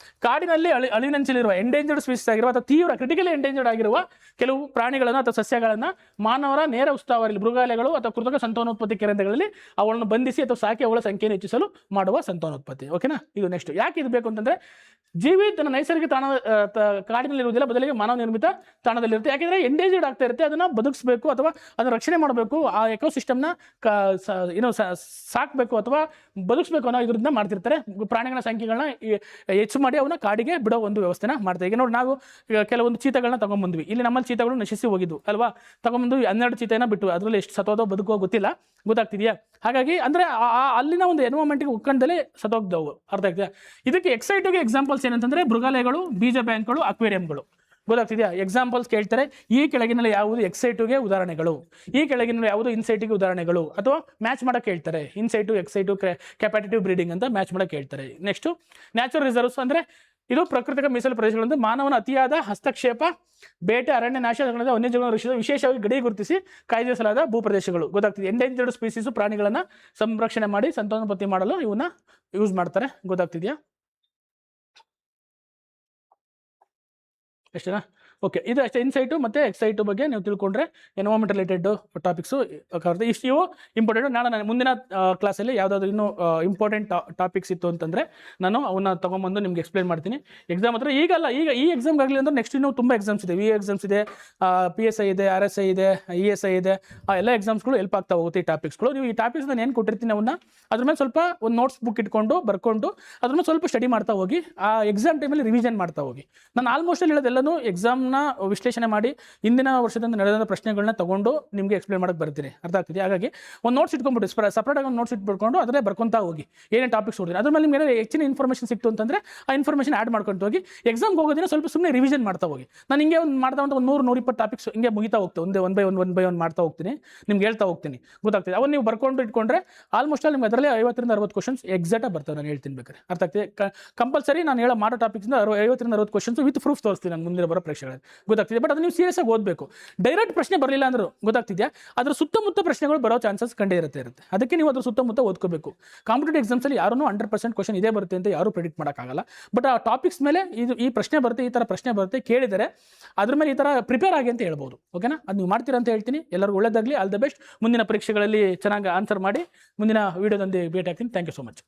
ಕಾಡಿನಲ್ಲಿ ಅಳಿವಿನಂಚಿಲಿರುವ ಎಂಡೇಂಜರ್ಡ್ ಸ್ಪೀಸೀಸ್ ಆಗಿರುವ ಅಥವಾ ತೀವ್ರ ಕ್ರಿಟಿಕಲಿ ಎಂಡೇಂಜರ್ಡ್ ಆಗಿರುವ ಕೆಲವು ಪ್ರಾಣಿಗಳನ್ನು ಅಥವಾ ಸಸ್ಯಗಳನ್ನು ಮಾನವರ ನೇರ ಉಸ್ತುವಾರಿ ಮೃಗಾಲಯಗಳು ಅಥವಾ ಕೃತಕ ಸಂತಾನೋತ್ಪತ್ತಿ ಕೇಂದ್ರಗಳಲ್ಲಿ ಅವುಗಳನ್ನು ಬಂಧಿಸಿ ಅಥವಾ ಸಾಕಿ ಅವುಗಳ ಸಂಖ್ಯೆಯನ್ನು ಹೆಚ್ಚಿಸಲು ಮಾಡುವ ಸಂತಾನೋತ್ಪತ್ತಿ, ಓಕೆನಾ. ಇದು ನೆಕ್ಸ್ಟ್ ಯಾಕೆ ಇದು ಬೇಕು ಅಂತಂದ್ರೆ ಜೀವಿ ತನ್ನ ನೈಸರ್ಗಿಕ ತಾಣ ಕಾಡಿನಲ್ಲಿರುವುದಿಲ್ಲ, ಬದಲಿಗೆ ಮಾನವ ನಿರ್ಮಿತ ತಾಣದಲ್ಲಿರುತ್ತೆ. ಯಾಕೆಂದರೆ ಎಂಡೇಂಜರ್ಡ್ ಆಗ್ತಾ ಇರುತ್ತೆ, ಅದನ್ನು ಬದುಕಿಸಬೇಕು ಅಥವಾ ಅದನ್ನು ರಕ್ಷಣೆ ಮಾಡಬೇಕು, ಆ ಎಕೋಸಿಸ್ಟಮ್ನ ಸಾಕಬೇಕು ಅಥವಾ ಬದುಕಿಸ್ಬೇಕು ಅನ್ನೋ ಇದರಿಂದ ಮಾಡ್ತಿರ್ತಾರೆ. ಪ್ರಾಣಿಗಳ ಸಂಖ್ಯೆಗಳನ್ನ ಹೆಚ್ಚು ಮಾಡಿ ಅವನ್ನ ಕಾಡಿಗೆ ಬಿಡೋ ಒಂದು ವ್ಯವಸ್ಥೆನ ಮಾಡ್ತಾರೆ. ಈಗ ನೋಡಿ, ನಾವು ಕೆಲವೊಂದು ಚೀತಗಳನ್ನ ತಗೊಂಡ್ಬಂದ್ವಿ, ಇಲ್ಲಿ ನಮ್ಮಲ್ಲಿ ಚೀತಗಳು ನಶಿಸಿ ಹೋಗಿದ್ವು ಅಲ್ವಾ. ತಗೊಂಡ್ಬಂದು 12 ಚೀತೆನ ಬಿಟ್ಟು ಅದರಲ್ಲಿ ಎಷ್ಟು ಸತ್ತೋದೋ ಬದುಕೋ ಗೊತ್ತಿಲ್ಲ, ಗೊತ್ತಾಗ್ತಿದೆಯಾ. ಹಾಗಾಗಿ ಅಂದರೆ ಅಲ್ಲಿನ ಒಂದು ಎನ್ವೈರನ್ಮೆಂಟ್ಗೆ ಉಕ್ಕಂಡಲ್ಲಿ ಸತ್ತೋಗ್ದವು, ಅರ್ಥ ಆಗ್ತದೆ. ಇದಕ್ಕೆ ಎಕ್ಸೈಟಿಗೆ ಎಕ್ಸಾಂಪಲ್ಸ್ ಏನಂತಂದ್ರೆ ಮೃಗಾಲಯಗಳು, ಬೀಜ ಬ್ಯಾಂಕ್ಗಳು, ಅಕ್ವೇರಿಯಂಗಳು, ಗೊತ್ತಾಗ್ತಿದೆಯಾ. ಎಕ್ಸಾಂಪಲ್ಸ್ ಕೇಳ್ತಾರೆ, ಈ ಕೆಳಗಿನಲ್ಲಿ ಯಾವುದು ಎಕ್ಸೈಟುಗೆ ಉದಾಹರಣೆಗಳು, ಈ ಕೆಳಗಿನಲ್ಲಿ ಯಾವುದು ಇನ್ಸೈಟಿಗೆ ಉದಾಹರಣೆಗಳು, ಅಥವಾ ಮ್ಯಾಚ್ ಮಾಡಕ್ಕೆ ಹೇಳ್ತಾರೆ. ಇನ್ಸೈಟು, ಎಕ್ಸೈಟು, ಕೆಪಾಟಿಟಿವ್ ಬ್ರೀಡಿಂಗ್ ಅಂತ ಮ್ಯಾಚ್ ಮಾಡಕ್ಕೆ ಹೇಳ್ತಾರೆ. ನೆಕ್ಸ್ಟ್ ನ್ಯಾಚುರಲ್ ರಿಸರ್ವ್ಸ್ ಅಂದರೆ ಇದು ಪ್ರಾಕೃತಿಕ ಮೀಸಲು ಪ್ರದೇಶಗಳಿಂದ ಮಾನವನ ಅತಿಯಾದ ಹಸ್ತಕ್ಷೇಪ, ಬೇಟೆ, ಅರಣ್ಯ ನಾಶ, ವನ್ಯಜೀವನ ರಕ್ಷಿತ ವಿಶೇಷವಾಗಿ ಗಡಿ ಗುರುತಿಸಿ ಕಾಯ್ದಿರಿಸಲಾದ ಭೂಪ್ರದೇಶಗಳು. ಗೊತ್ತಾಗ್ತಿದೆ. ಎಂಡೇಂಜರ್ಡ್ ಸ್ಪೀಸೀಸು ಪ್ರಾಣಿಗಳನ್ನ ಸಂರಕ್ಷಣೆ ಮಾಡಿ ಸಂತಾನೋತ್ಪತ್ತಿ ಮಾಡಲು ಇವನ್ನ ಯೂಸ್ ಮಾಡ್ತಾರೆ. ಗೊತ್ತಾಗ್ತಿದ್ಯಾ? ಎಷ್ಟೇನಾ? ಓಕೆ, ಇದು ಅಷ್ಟೇ ಇನ್ಸೈಟು ಮತ್ತು ಎಕ್ಸೈಟು ಬಗ್ಗೆ ನೀವು ತಿಳ್ಕೊಂಡ್ರೆ ಎನ್ವೈರನ್ಮೆಂಟ್ ರಿಲೇಟೆಡ್ ಟಾಪಿಕ್ಸು ಇಷ್ಟು ಇವು ಇಂಪಾರ್ಟೆಂಟು. ನಾನು ಮುಂದಿನ ಕ್ಲಾಸಲ್ಲಿ ಯಾವುದಾದ್ರು ಇನ್ನೂ ಇಂಪಾರ್ಟೆಂಟ್ ಟಾಪಿಕ್ಸ್ ಇತ್ತು ಅಂತಂದರೆ ನಾನು ಅವನ್ನ ತೊಗೊಂಬಂದು ನಿಮ್ಗೆ ಎಕ್ಸ್ಪ್ಲೇನ್ ಮಾಡ್ತೀನಿ. ಎಕ್ಸಾಮ್ ಹತ್ರ ಈಗಲ್ಲ, ಈಗ ಈ ಎಕ್ಸಾಮ್ಗಾಗಲಿ ಅಂದ್ರೆ ನೆಕ್ಸ್ಟ್ ಇನ್ನೂ ತುಂಬ ಎಕ್ಸಾಮ್ಸ್ ಇದೆ. ಎಕ್ಸಾಮ್ಸ್ ಇದೆ, PSI ಇದೆ, RSI ಇದೆ, ESI ಇದೆ. ಆ ಎಲ್ಲ ಎಕ್ಸಾಮ್ಸ್ಗಳು ಹೆಲ್ಪ್ ಆಗ್ತಾ ಹೋಗುತ್ತೆ ಈ ಟಾಪಿಕ್ಸ್ಗಳು. ನೀವು ಈ ಟಾಪಿಕ್ಸ್ ನಾನು ಏನು ಕೊಟ್ಟಿರ್ತೀನಿ ಅವನ್ನ ಅದ್ರ ಮೇಲೆ ಸ್ವಲ್ಪ ಒಂದು ನೋಟ್ಸ್ ಬುಕ್ ಇಟ್ಕೊಂಡು ಬರ್ಕೊಂಡು ಅದ್ರ ಮೇಲೆ ಸ್ವಲ್ಪ ಸ್ಟಡಿ ಮಾಡ್ತಾ ಹೋಗಿ, ಆ ಎಕ್ಸಾಮ್ ಟೈಮಲ್ಲಿ ರಿವಿಷನ್ ಮಾಡ್ತಾ ಹೋಗಿ. ನಾನು ಆಲ್ಮೋಸ್ಟ್ ಹೇಳೋದೆಲ್ಲನೂ ಎಕ್ಸಾಮ್ನ ವಿಶ್ಲೇಷಣೆ ಮಾಡಿ ಹಿಂದಿನ ವರ್ಷದಿಂದ ನಡೆದ ಪ್ರಶ್ನೆಗಳನ್ನ ತಗೊಂಡು ನಿಮಗೆ ಎಕ್ಸ್ಪ್ಲೇನ್ ಮಾಡಕ್ಕೆ ಬರ್ತೀನಿ. ಅರ್ಥ ಆಗ್ತಿದೆ? ಹಾಗಾಗಿ ಒಂದು ನೋಟ್ಸ್ ಇಟ್ಕೊಂಡ್ಬಿಟ್ಟು ಸಪ್ರೇಟಾಗಿ ಒಂದು ನೋಟ್ಸ್ ಇಟ್ಬಿಟ್ಕೊಂಡು ಅದರಲ್ಲೇ ಬರ್ಕೊಂತಾ ಹೋಗಿ ಏನೇನು ಟಾಪಿಕ್ಸ್ ನೋಡಿದ್ರೆ ಅದ್ರ ಮೇಲೆ ನಿಮಗೆ ಹೆಚ್ಚಿನ ಇನ್ಫಾರ್ಮೇಷನ್ ಸಿಕ್ತು ಅಂತಂದರೆ ಆ ಇನ್ಫಾರ್ಮೇಷನ್ ಆ್ಯಡ್ ಮಾಡ್ಕೊಂಡು ಹೋಗಿ ಎಕ್ಸಾಮ್ಗೆ ಹೋಗೋದಿನ ಸ್ವಲ್ಪ ಸುಮ್ಮನೆ ರಿವಿಷನ್ ಮಾಡ್ತಾ ಹೋಗಿ. ನಾನು ಹಿಂಗೆ ಒಂದು ಮಾಡ್ತಾ ಒಂದು 100-120 ಟಾಪಿಕ್ಸ್ ಹಿಂಗೆ ಮುಗಿತಾ ಹೋಗ್ತಾ ಒನ್ ಬೈ ಒನ್ ಮಾಡ್ತಾ ಹೋಗ್ತೀನಿ, ನಿಮ್ಗೆ ಹೇಳ್ತಾ ಹೋಗ್ತೀನಿ. ಗೊತ್ತಾಗ್ತಿದೆ? ಅವನ್ನ ನೀವು ಬರ್ಕೊಂಡು ಇಟ್ಕೊಂಡ್ರೆ ಆಲ್ಮೋಸ್ಟ್ ನಿಮ್ಗೆ ಅದರಲ್ಲಿ 50-60 ಕ್ವಶನ್ಸ್ ಎಕ್ಸಾಕ್ಟಾಗಿ ಬರ್ತವೆ. ನಾನು ಹೇಳ್ತೀನಿ ಬೇಕಾದ್ರೆ. ಅರ್ಥ ಆಗ್ತಿದೆ? ಕಂಪಲ್ಸರಿ ನಾನು ಹೇಳೋ ಮಾಡೋ ಟಾಪಿಕ್ಸಿಂದ 50-60 ಕ್ವಶನ್ಸ್ ವಿತ್ ಪ್ರೂಫ್ ತೋರಿಸ್ತೀನಿ ನಾನು ಮುಂದಿನ ಬರೋ ಪರೀಕ್ಷೆಗಳಲ್ಲಿ. ಗೊತ್ತಾಗ್ತಿದೆ? ಬಟ್ ಅದು ನೀವು ಸೀರಿಯಸ್ ಆಗಿ ಓದಬೇಕು. ಡೈರೆಕ್ಟ್ ಪ್ರಶ್ನೆ ಬರಲಿಲ್ಲ ಅಂದರೂ ಗೊತ್ತಾಗ್ತಿದೆಯಾ, ಅದ್ರ ಸುತ್ತಮುತ್ತ ಪ್ರಶ್ನೆಗಳು ಬರೋ ಚಾನ್ಸಸ್ ಕಂಡೇ ಇರುತ್ತೆ. ಅದಕ್ಕೆ ನೀವು ಅದ್ರ ಸುತ್ತಮುತ್ತ ಓದ್ಕೋಬೇಕು. ಕಾಂಪಿಟೇಟಿವ್ ಎಕ್ಸಾಮ್ಸಲ್ಲಿ ಯಾರೂ 100% ಕ್ವಶನ್ ಇದೇ ಬರುತ್ತೆ ಅಂತ ಯಾರೂ ಪ್ರೆಡಿಕ್ಟ್ ಮಾಡೋಕ್ಕಾಗಲ್ಲ. ಬಟ್ ಆ ಟಾಪಿಕ್ಸ್ ಮೇಲೆ ಈ ಪ್ರಶ್ನೆ ಬರುತ್ತೆ, ಈ ಥರ ಪ್ರಶ್ನೆ ಬರುತ್ತೆ ಕೇಳಿದರೆ ಅದ್ರ ಮೇಲೆ ಈ ಥರ ಪ್ರಿಪೇರ್ ಆಗಿ ಅಂತ ಹೇಳ್ಬೋದು. ಓಕೆನಾ? ಅದು ನೀವು ಮಾಡ್ತೀರಾ ಅಂತ ಹೇಳ್ತೀನಿ. ಎಲ್ಲರಿಗೂ ಒಳ್ಳೆಯದಾಗಲಿ. All the best. ಮುಂದಿನ ಪರೀಕ್ಷೆಗಳಲ್ಲಿ ಚೆನ್ನಾಗಿ ಆನ್ಸರ್ ಮಾಡಿ ಮುಂದಿನ ವೀಡಿಯೋದೊಂದಿಗೆ ಭೇಟಿ ಆಗ್ತೀನಿ. Thank you so much.